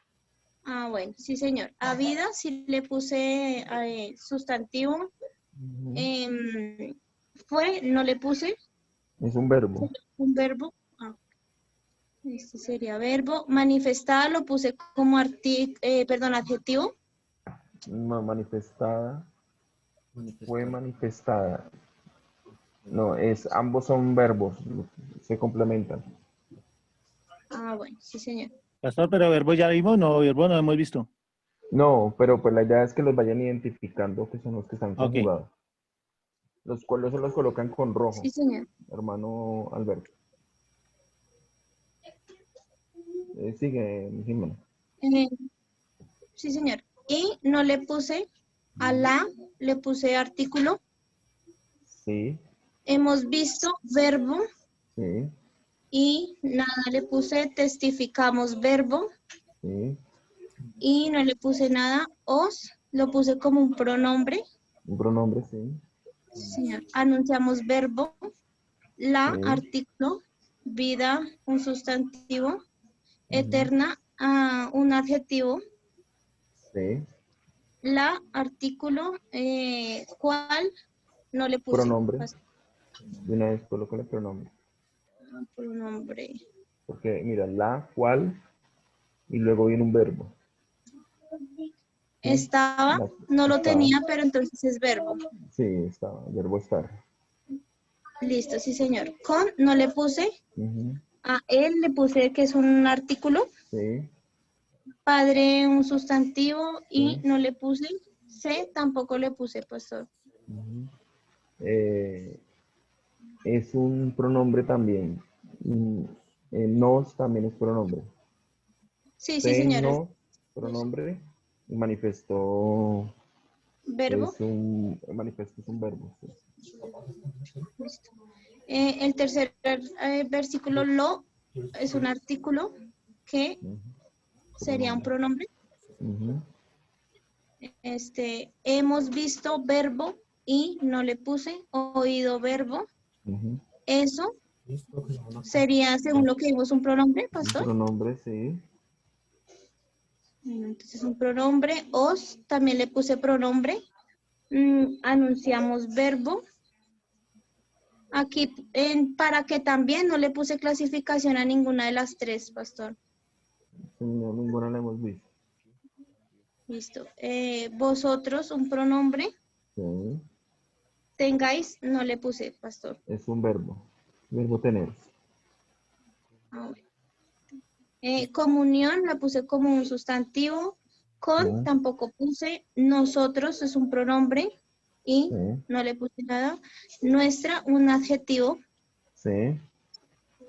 Ah, bueno, sí, señor. A vida sí le puse sustantivo. Fue, no le puse. Es un verbo. Un verbo. Ah, este sería verbo. Manifestada lo puse como adjetivo. No, manifestada. Fue Manifestar. manifestada. No, ambos son verbos, se complementan. Ah, bueno, sí, señor. Pastor, pero verbo ya vimos, no, verbo no hemos visto. No, pero pues la idea es que los vayan identificando que son los que están Ok. conjugados. Los cuales se los colocan con rojo, Sí, señor. hermano Alberto. Sigue, Jimena. Eh, sí, señor. Y no le puse a la, le puse artículo. Sí, Hemos visto verbo sí, y nada le puse testificamos verbo sí. y no le puse nada os, lo puse como un pronombre. Un pronombre, sí. Sí, señor. Anunciamos verbo, la Sí, artículo, vida un sustantivo, ujú, eterna un adjetivo, sí. la artículo, cual no le puse. Pronombre. De una vez colócale pronombre. Pronombre. Porque mira, la, cual, y luego viene un verbo. Estaba, La- no lo estaba. tenía, pero entonces es verbo. Sí, estaba, verbo estar. Listo, sí, señor. Con no le puse. Ujú, A él le puse que es un artículo. sí, Padre un sustantivo y sí. no le puse. C tampoco le puse, pastor. Ujú. Es un pronombre también. Nos también es pronombre. Sí, sí, Se, señor. no, pronombre. Y manifestó Verbo. manifiesto es un verbo. Sí. Listo. El tercer versículo, lo, es un artículo que Ujú, sería un pronombre. pronombre. Ujú, Hemos visto verbo y no le puse. Oído verbo. ujú. Eso Listo, que no. sería, según lo que vimos, un pronombre, Un pastor. pronombre, sí. Entonces, un pronombre. Os, también le puse pronombre. Anunciamos verbo. Aquí, para que también no le puse clasificación a ninguna de las tres, pastor. Sí, no, ninguna la hemos visto. Listo. Vosotros, un pronombre. Sí. Tengáis, no le puse, pastor. Es un verbo. Verbo tener. Ah, bueno. Comunión, la puse como un sustantivo. Con, Sí, tampoco puse. Nosotros, es un pronombre. Y sí, no le puse nada. Nuestra, un adjetivo. sí,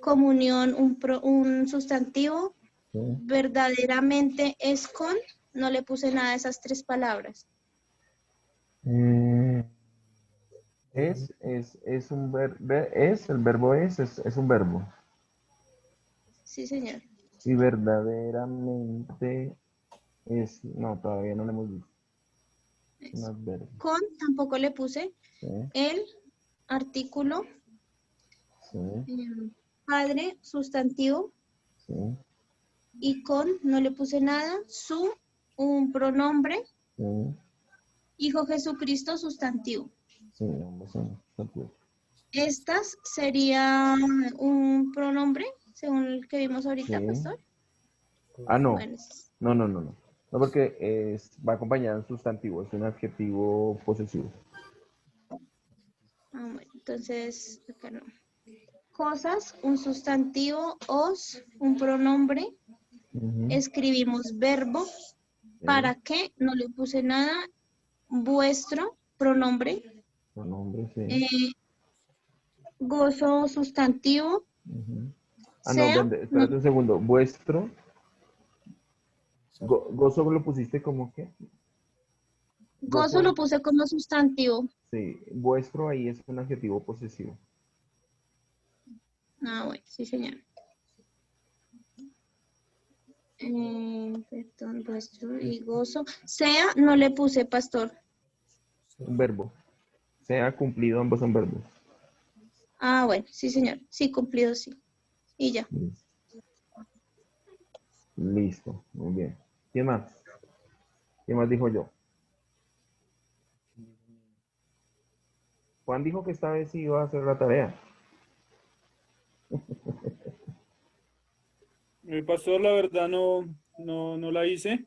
Comunión, un sustantivo. sí. Verdaderamente es con, no le puse nada de esas tres palabras. Mm, es un verbo, el verbo es un verbo. Sí, señor. Y verdaderamente no, todavía no lo hemos visto. Es un adverbio. Con, tampoco le puse. Sí, El, artículo. sí, Padre, sustantivo. sí, Y con, no le puse nada. Su, un pronombre. sí, Hijo Jesucristo, sustantivo. sí, ambos son sustantivos. Estas sería un pronombre, según el que vimos ahorita, Sí. pastor. Ah, no. Bueno, No. No, porque va acompañado en sustantivo, es un adjetivo posesivo. bueno. Entonces, acá no. Cosas, un sustantivo, os, un pronombre. Ujú. Escribimos verbo. Sí. ¿Para qué? No le puse nada. Vuestro, pronombre. Pronombre, sí. Gozo, sustantivo. Ujú. Ah, no, Sea, no, espérate un segundo. Vuestro. Gozo lo pusiste como qué? gozo lo puse como sustantivo. Sí, vuestro ahí es un adjetivo posesivo. Ah, bueno, sí, señor. Perdón, vuestro y gozo. Sea, no le puse pastor. Un verbo. Sea cumplido, ambos son verbos. Ah, bueno, sí, señor. Sí, cumplido, sí. Y ya. Listo, muy bien. ¿Quién más? ¿Quién más dijo yo? Juan dijo que esta vez sí iba a hacer la tarea. Pastor, la verdad no la hice.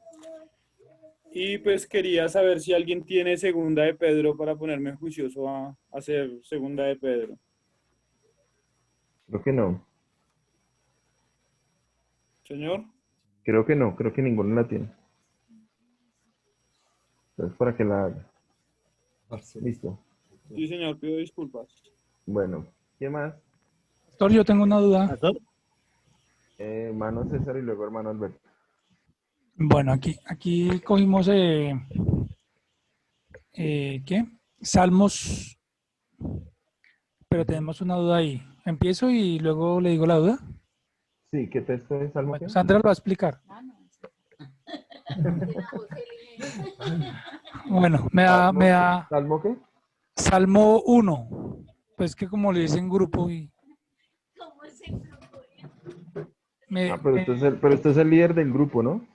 Y pues quería saber si alguien tiene segunda de Pedro para ponerme juicioso a hacer segunda de Pedro. Creo que no. Señor. Creo que no. Creo que ninguno la tiene. Entonces, para que la haga. Listo. Sí, señor, pido disculpas. Bueno, ¿quién más? Pastor, yo tengo una duda. Pastor, Hermano César y luego hermano Alberto. Bueno, aquí cogimos, ¿qué? Salmos, pero tenemos una duda ahí. Empiezo y luego le digo la duda. Sí, ¿qué texto es Salmo Bueno, qué? Sandra lo va a explicar. Bueno, ¿Salmo qué? Salmo 1. Pues que como le dicen grupo y Pero usted es el líder del grupo, ¿no?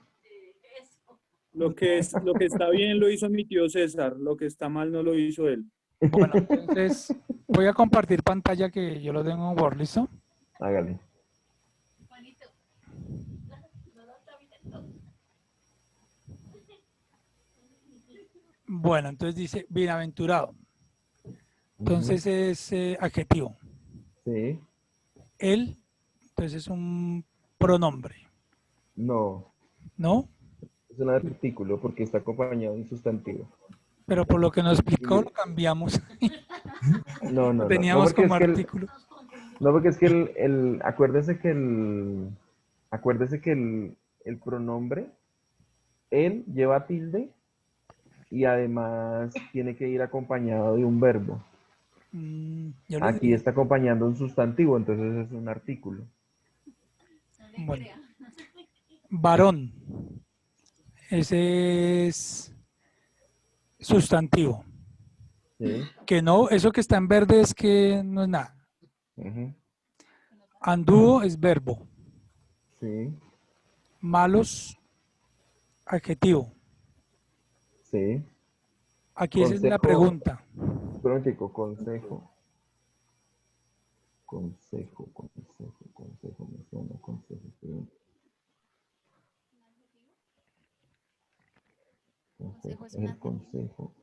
Lo que está bien lo hizo mi tío César, lo que está mal no lo hizo él. Bueno, entonces voy a compartir pantalla que yo lo tengo en Word, ¿listo? Hágale. Bueno, entonces dice bienaventurado. Entonces es adjetivo. Sí. Él, entonces es un pronombre, No. ¿no? Es un artículo porque está acompañado de un sustantivo. Pero por lo que nos explicó lo cambiamos. No. Lo teníamos como artículo. No, porque es que acuérdese que el pronombre, él lleva tilde y además tiene que ir acompañado de un verbo. Yo le Aquí dije, está acompañando un sustantivo, entonces es un artículo. bueno, varón, ese es sustantivo. Sí. Que no, eso que está en verde es que no es nada. Ujú. Anduvo es verbo. Sí. Malos, adjetivo. Sí. Aquí esa es la Consejo. pregunta. Espera un chico, consejo. Consejo, me suena consejo.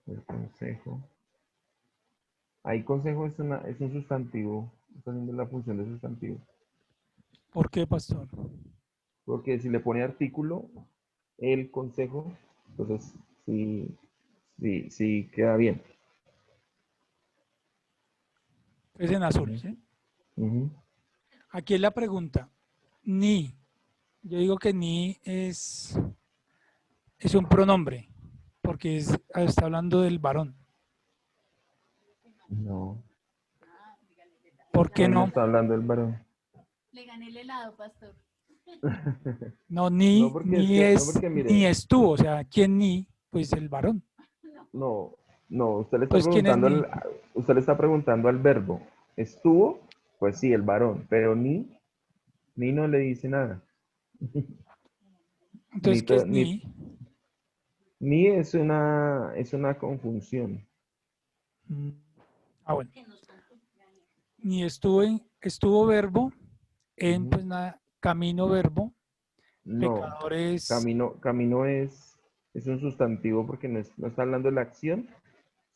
El consejo. Ahí consejo es un sustantivo, está haciendo la función de sustantivo. ¿Por qué, pastor? Porque si le pone artículo, el consejo, entonces sí queda bien. Es en azul, ¿sí? Ujú. Aquí es la pregunta. Ni. Yo digo que ni es un pronombre, porque está hablando del varón. No. ¿Por qué No no? está hablando el varón. Le gané el helado, pastor. No, No, porque mire, ni estuvo, o sea, ¿quién ni? Pues el varón. no, usted le está Pues ¿quién es ni? usted le está preguntando al verbo. ¿Estuvo? Pues sí, el varón, pero ni no le dice nada. Entonces, ¿qué es ni? Ni es una conjunción. Bueno. Ni estuvo verbo, en pues nada, camino verbo, No, pecadores. camino es un sustantivo porque no está hablando de la acción,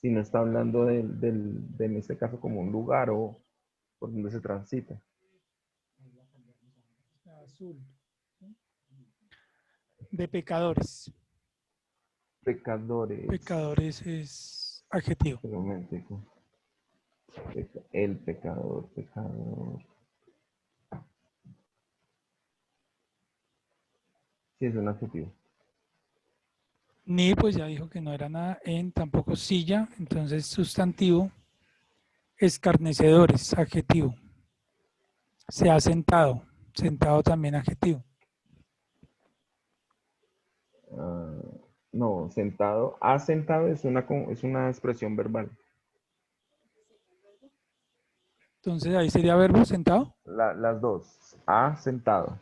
Si no está hablando en este caso, como un lugar o por donde se transita. Azul. De pecadores. Pecadores. Pecadores es adjetivo. Un momentico. El pecador, pecador. Sí, es un adjetivo. Ni, pues ya dijo que no era nada. En, tampoco silla. Entonces, sustantivo. Escarnecedores, adjetivo. Se ha sentado. Sentado también adjetivo. No, sentado. Asentado es una expresión verbal. Entonces, ahí sería verbo sentado. Las dos. Sentado.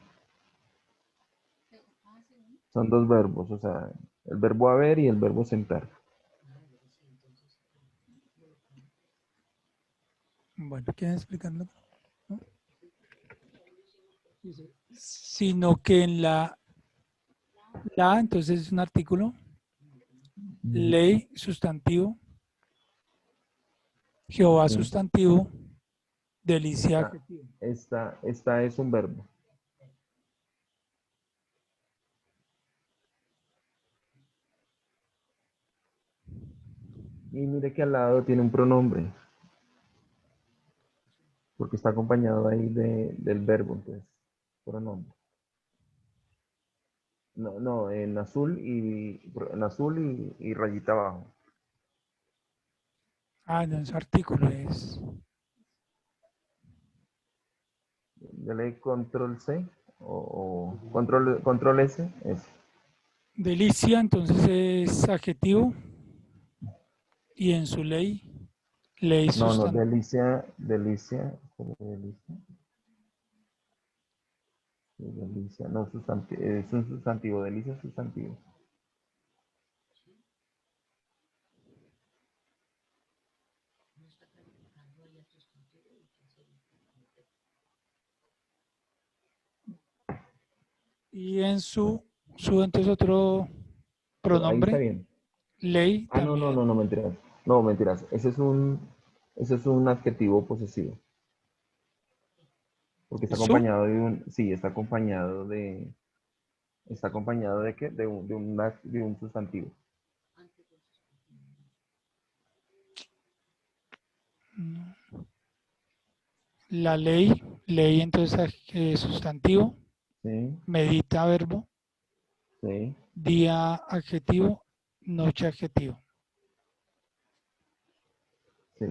Son dos verbos, o sea, el verbo haber y el verbo sentar. Bueno, ¿quieren explicarlo? ¿No? Sino que en la entonces es un artículo, ley, sustantivo, Jehová, Sí. sustantivo, delicia, adjetivo. Esta es un verbo. Y mire que al lado tiene un pronombre. Porque está acompañado ahí del verbo, entonces, pronombre. No, en azul y rayita abajo. Ah, no, es artículo, es Dale control C o control S. delicia, entonces es adjetivo, y en su ley, ley No, sustantivo. delicia. Delicia, no, sustantivo, es un sustantivo, delicia es sustantivo. Y en su entonces otro Ahí está pronombre, bien. ley No, también. mentiras. No, mentiras. Ese es un adjetivo posesivo. Porque está ¿Su? acompañado sí, está acompañado ¿de qué? De un sustantivo. La ley entonces sustantivo, Sí, medita verbo, sí, día adjetivo, noche adjetivo. sí.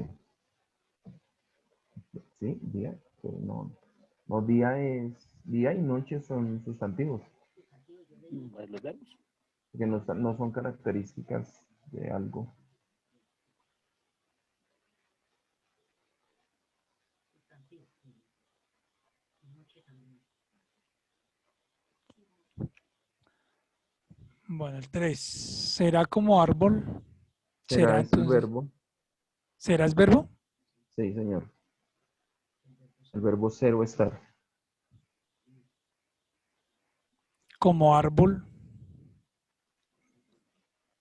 Sí, día, pero no, día y noche son sustantivos, Los verbos. porque no son características de algo. Bueno, el 3. ¿Será como árbol? ¿Será ¿Será es el entonces? verbo? ¿Serás verbo? Sí, señor. El verbo ser o estar. Como árbol,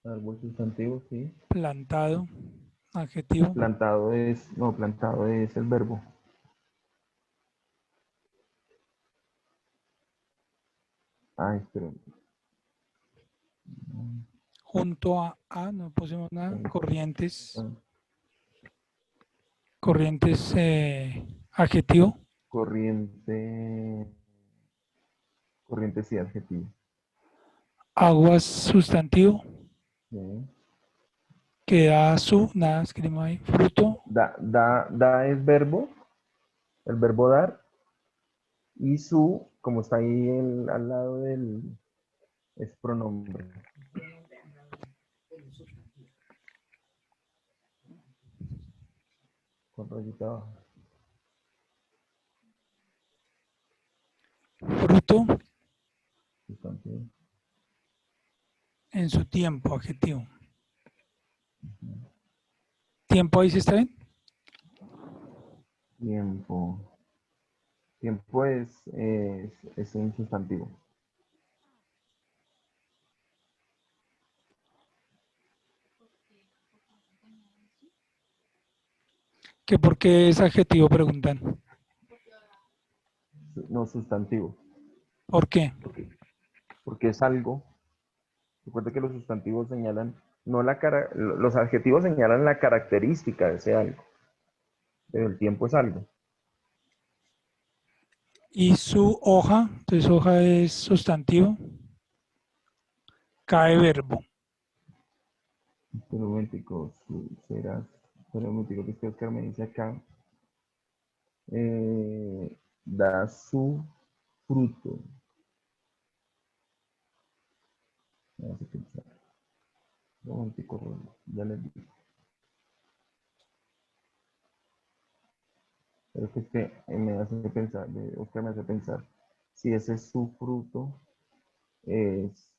Árbol sustantivo, sí. plantado, adjetivo. Plantado es el verbo. Espera. Junto a, no pusimos nada, corrientes, Ah, corrientes, adjetivo. Corriente sí, adjetivo. Aguas, sustantivo. Sí. Queda su, nada, escribimos ahí. Fruto, Da es verbo, el verbo dar, y como está ahí al lado es pronombre. Con rayita abajo. fruto, Sustantivo. en su tiempo, adjetivo. ¿Tiempo ahí sí está bien? Tiempo. Tiempo es un sustantivo. ¿Que por qué es adjetivo? Preguntan. No sustantivo. ¿Por qué? Porque es algo. Recuerda que los sustantivos señalan, no los adjetivos señalan la característica de ese algo. Pero el tiempo es algo. Y su hoja, entonces hoja es sustantivo. Cae verbo. Un momentico, será. Un momentico, que es que Oscar me dice acá. Da su fruto. Vamos a pensar. Un momentico, ya les digo. Pero es que me hace pensar, Oscar me hace pensar, si ese es su fruto, es,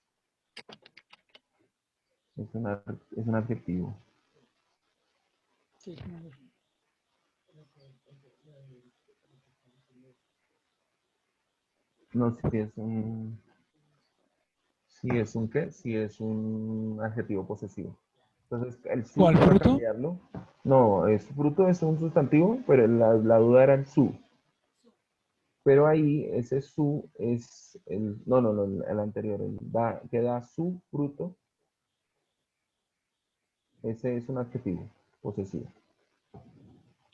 es un adjetivo. No, si es un adjetivo posesivo. Entonces, el su, ¿Cuál para fruto? cambiarlo, no, fruto es un sustantivo, pero la duda era el su. Pero ahí ese su es el anterior, que da su fruto, ese es un adjetivo posesivo.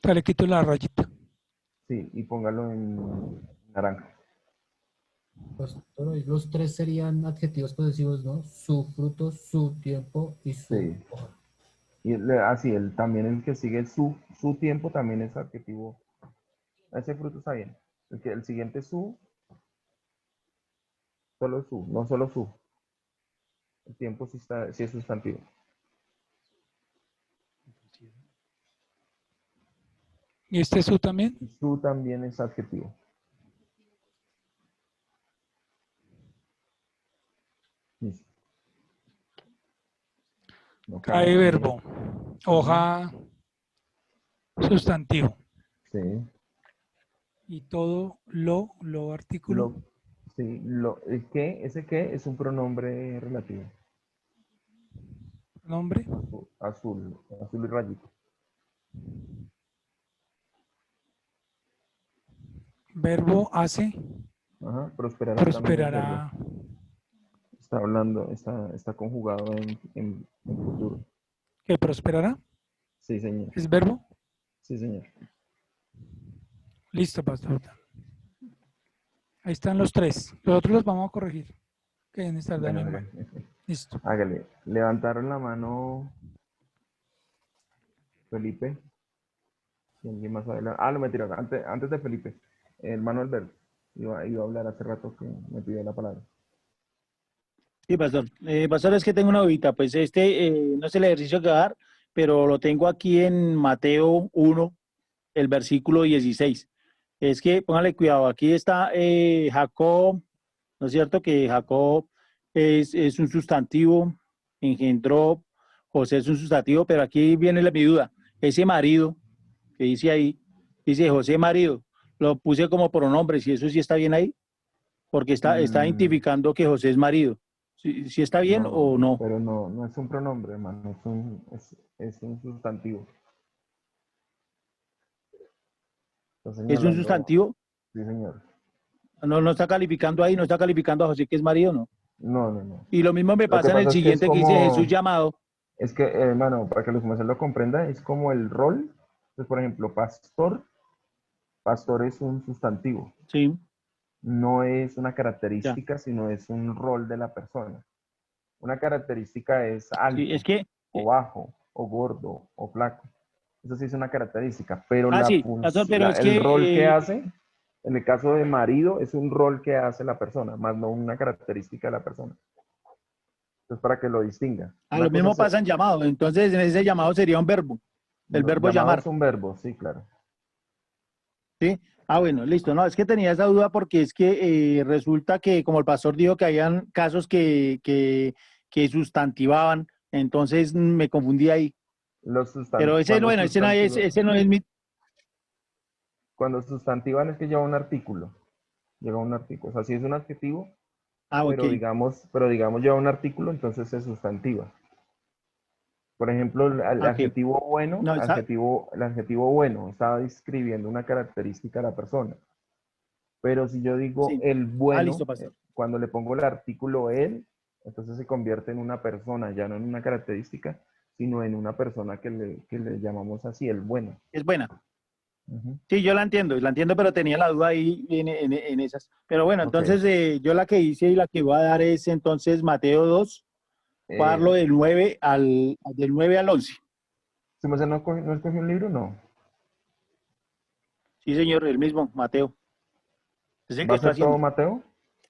Le quito la rayita. Sí, y póngalo en naranja. Pastor, los tres serían adjetivos posesivos, ¿no? Su fruto, su tiempo y su Sí. hoja. Y así, también el que sigue su tiempo también es adjetivo. Ese fruto está bien. El siguiente solo su, no solo su. El tiempo sí es sustantivo. ¿Y este su también? Y su también es adjetivo. Listo. No Cae cambia. verbo. Hoja sustantivo. Sí. Y todo lo artículo. Sí, ese que es un pronombre relativo. Nombre. Azul y rayito. Verbo hace. Ajá, prosperará también es verbo. Prosperará. Está hablando, está conjugado en futuro. ¿Que prosperará? Sí, señor. ¿Es verbo? Sí, señor. Listo, pastor. Ahí están los tres. Los otros los vamos a corregir. Que deben estar Bueno, también mal. Listo. hágale. Levantaron la mano Felipe. Y alguien más adelante. Ah, no me tiraron. Antes de Felipe. Hermano Alberto. Iba a hablar hace rato que me pidió la palabra. Sí, pastor. Pastor, es que tengo una dudita. Pues no sé el ejercicio que va a dar, pero lo tengo aquí en Mateo 1, el versículo 16. Es que, póngale cuidado, aquí está Jacob, ¿no es cierto? Que Jacob es un sustantivo, engendró, José es un sustantivo, pero aquí viene mi duda. Ese marido que dice ahí, dice José marido, lo puse como pronombre, si eso sí está bien ahí, porque está identificando que José es marido. ¿Sí está bien o No, no? pero no es un pronombre, hermano. Es un sustantivo. Está ¿Es un señalando. sustantivo? Sí, señor. No está calificando ahí, no está calificando a José que es marido, ¿no? No. Y lo mismo me Lo que pasa en el pasa es que es siguiente que dice Jesús como. llamado. Es que, hermano, para que los comerciantes lo comprenda, es como el rol. Entonces, por ejemplo, pastor es un sustantivo. Sí, No es una ya. característica, sino es un rol de la persona. Una característica es Sí, alto, es que, o bajo, o gordo, o flaco. Eso sí es una característica, pero sí, pastor, pero es el rol que que, hace, en el caso de marido, es un rol que hace la persona, más no una característica de la persona. Entonces, para que lo distinga. a Una lo cosa mismo es, pasa en llamado. Entonces, en ese llamado sería un verbo, el verbo llamado llamar. es un verbo, sí, claro. ¿Sí? Bueno, listo. No, es que tenía esa duda porque es que resulta que, como el pastor dijo, que habían casos que sustantivaban, entonces me confundí ahí. Pero ese no es mi... Cuando sustantivan es que lleva un artículo. Lleva un artículo. O sea, si es un adjetivo, Ok. pero digamos lleva un artículo, entonces se sustantiva. Por ejemplo, el Ok. adjetivo bueno, No, el adjetivo bueno está describiendo una característica de la persona. Pero si yo digo sí. el bueno, Listo, pastor. cuando le pongo el artículo el, entonces se convierte en una persona, ya no en una característica, sino en una persona que le llamamos así, el bueno. Es buena. Ujú. Sí, yo la entiendo, pero tenía la duda ahí en esas. Pero bueno, Ok. entonces yo la que hice y la que voy a dar es entonces Mateo 2, voy a darlo del 9 al 11. ¿Sí, no escogió un libro? No. Sí, señor, el mismo, Mateo. Es el que ¿Va a estoy ser todo haciendo. Mateo?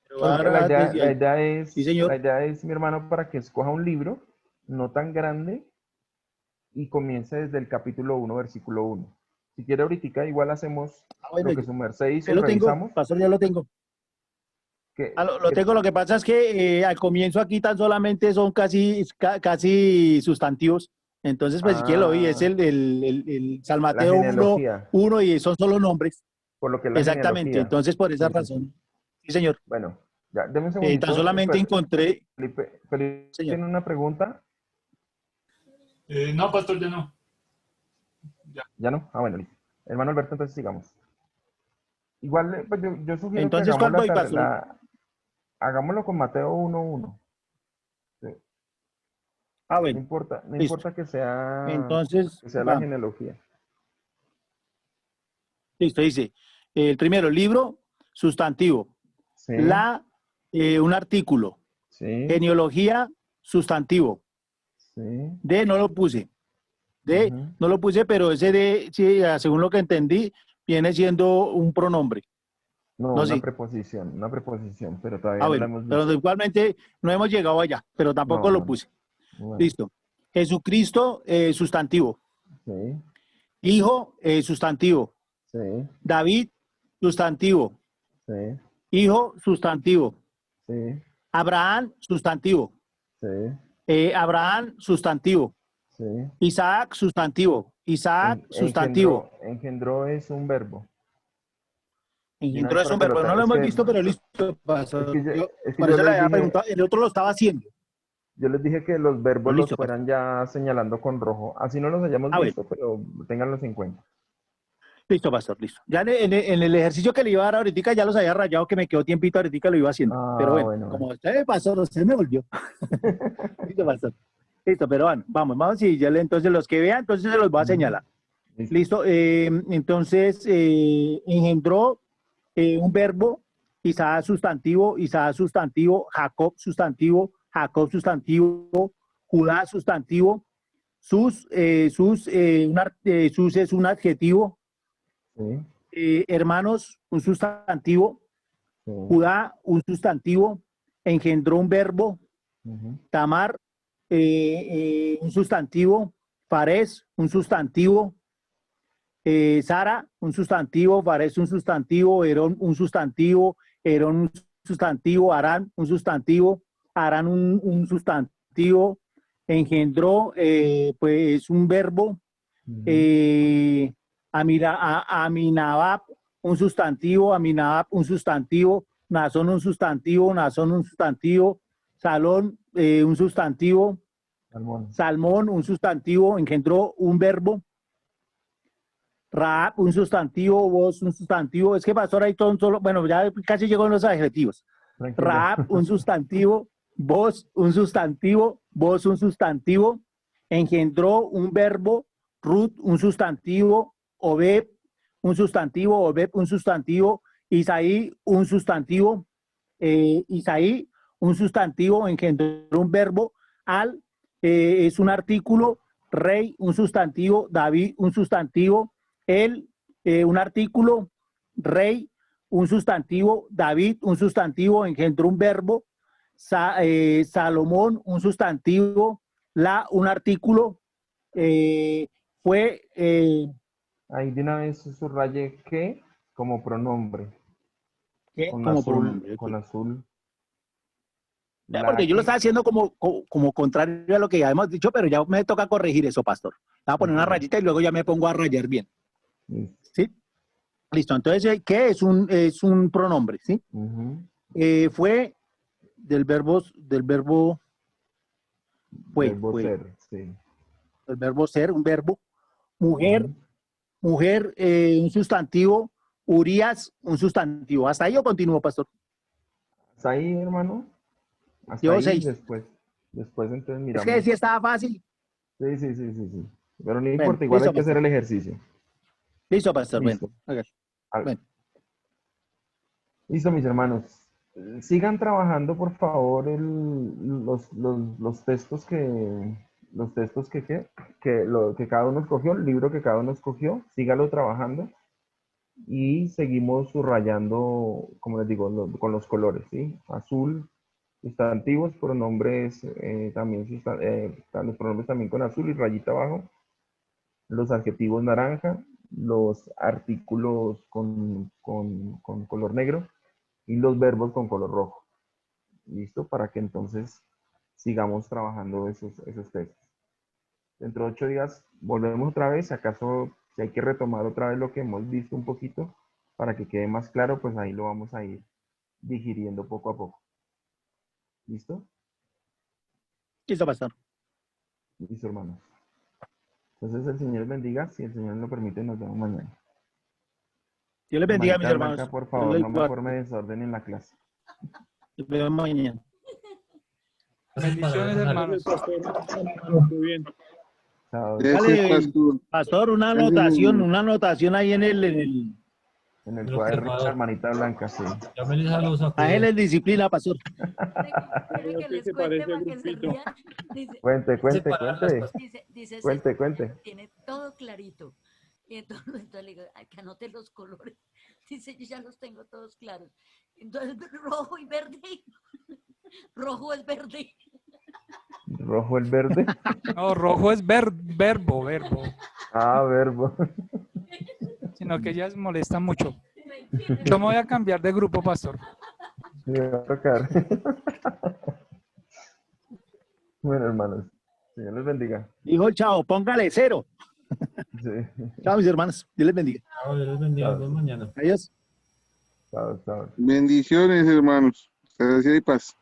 Pero Porque ahora desde ahí. Sí, señor. la idea es, mi hermano, para que escoja un libro no tan grande y comience desde el capítulo 1, versículo 1. Si quiere ahorita, igual hacemos Bueno, lo que su merced hizo, yo lo tengo, revisamos. pastor, ya lo tengo. Que, Lo tengo, lo que pasa es que al comienzo aquí tan solamente son casi sustantivos. Entonces, pues si quiere lo vi, es el San la Mateo 1, genealogía, 1 y son solo nombres. por lo que es la Exactamente, genealogía. entonces por esa Sí, sí, sí. razón. Sí, señor. Bueno, ya, deme un Tan segundito. solamente encontré, Felipe señor. tiene una pregunta. No, pastor, ya no. ¿Ya no? Ah, bueno, listo. Hermano Alberto, entonces sigamos. Igual, pues yo sugiero que Entonces, hagamos ¿cuál voy, pastor? hagámoslo con Mateo 1:1. Sí. No Bueno, importa, no listo. importa Entonces, que sea la genealogía. listo, dice, el primero, libro, sustantivo. Sí, Un artículo. sí, Genealogía, sustantivo. sí. D, no lo puse. Ujú. No lo puse, pero ese D, sí, según lo que entendí, viene siendo un pronombre. No, No, sí. una preposición, pero todavía no la Bueno, hemos pero visto. igualmente no hemos llegado allá, pero tampoco No, lo no, no. puse. Bueno, Listo. Jesucristo, sustantivo. sí, Hijo, sustantivo. sí, David, sustantivo. sí, Hijo, sustantivo. sí, Abraham, sustantivo. sí, Abraham, sustantivo. sí. Isaac, sustantivo. Isaac, sustantivo. Engendró es un verbo. De una Engendró vez es para un que verbo. No lo hemos visto, pero listo. Pastor. es que Por yo eso le les había dije, preguntado. El otro lo estaba haciendo. yo les dije que los verbos Pero los listo, pastor. fueran ya señalando con rojo. Así no los hayamos Bueno. visto, pero ténganlos en cuenta. Listo, pastor, listo. Ya en el ejercicio que le iba a dar ahorita ya los había rayado, que me quedó tiempito ahorita lo iba haciendo. Pero bueno, Bueno. como usted, pastor, usted me volvió. Listo, pastor. Listo, pero bueno, vamos y ya entonces los que vean, entonces se los voy a señalar. Listo, entonces engendró un verbo, Isaac sustantivo, Jacob sustantivo, Judá sustantivo, sus es un adjetivo, hermanos un sustantivo, Judá un sustantivo, engendró un verbo, Tamar un sustantivo, Fares un sustantivo, Sara, un sustantivo, Fares un sustantivo, Herón un sustantivo, Arán un sustantivo, Arán un sustantivo, engendró pues un verbo, Aminabab un sustantivo, Nazón un sustantivo, Salón un sustantivo, Salmón un sustantivo, engendró un verbo, Raab, un sustantivo, vos, un sustantivo. Es que pastor ahí son solo, bueno, ya casi llegó en los adjetivos. Tranquilo. Raab, un sustantivo, vos, un sustantivo, engendró un verbo, Ruth, un sustantivo, Obed, un sustantivo, Isaí, un sustantivo, engendró un verbo, Al, es un artículo, Rey, un sustantivo, David, un sustantivo, él, un artículo, Rey, un sustantivo, David, un sustantivo, engendró un verbo, Salomón, un sustantivo, un artículo, fue... Ahí de una vez subraye que como pronombre. ¿qué? Con Como azul, pronombre. con azul. Porque yo lo estaba haciendo como contrario a lo que ya hemos dicho, pero ya me toca corregir eso, pastor. Voy a poner una rayita y luego ya me pongo a rayar bien. ¿Sí? Listo. Entonces, ¿qué es un pronombre? ¿Sí? Fue del verbo fue. Verbo ser, sí. el verbo ser, un verbo. Mujer, mujer, un sustantivo. Urias, un sustantivo. ¿Hasta ahí o continúo, pastor? ¿Hasta ahí, hermano? Hasta Llevo ahí, 6. después entonces Es miramos. que sí estaba fácil. Sí. Pero no Bueno, importa, igual listo, hay que hacer pastor. el ejercicio. Listo, pastor. Listo. Bueno, ok. Ah, Bueno. Listo, mis hermanos. Sigan trabajando, por favor, los textos que cada uno escogió, el libro que cada uno escogió, sígalo trabajando y seguimos subrayando, como les digo, con los colores, ¿sí? Azul, sustantivos, pronombres, los pronombres también con azul y rayita abajo, los adjetivos naranja, los artículos con color negro y los verbos con color rojo. ¿Listo? Para que entonces sigamos trabajando esos textos. Dentro de 8 días volvemos otra vez. ¿Acaso si hay que retomar otra vez lo que hemos visto un poquito para que quede más claro? Pues ahí lo vamos a ir digiriendo poco a poco. ¿Listo? Listo, pastor. Listo, hermanos. Entonces el Señor les bendiga. Si el Señor lo permite, nos vemos mañana. Dios les bendiga, mis Hermanita hermanos. Blanca, por Dios favor, les no me guarde. forme desorden en la clase. Nos vemos mañana. Bendiciones, hermanos. Muy bien. Chao. Dale, pastor, una anotación ahí en el En el Pero, cuaderno, observador, hermanita Blanca, sí. llámeles a los Ángeles Disciplina, pastor. ¿Quiere que les se cuente parece para que se grupito. rían? Dice, Cuente. dice Cuente. César, tiene todo clarito. Y entonces le digo, "Ay, que anote los colores". Dice, yo ya los tengo todos claros. Entonces, rojo y verde. Rojo es verde. Rojo el verde. No, rojo es verbo. Ah, verbo. Sino que ellas molestan mucho. Yo me voy a cambiar de grupo, pastor. Me va a tocar. Bueno, hermanos. Señor les bendiga. Dijo el chavo, póngale 0. Sí. Chao, mis hermanos. Dios les bendiga. Chao, Dios les bendiga. Nos vemos mañana. Adiós. Chao. Bendiciones, hermanos. Gracias y paz.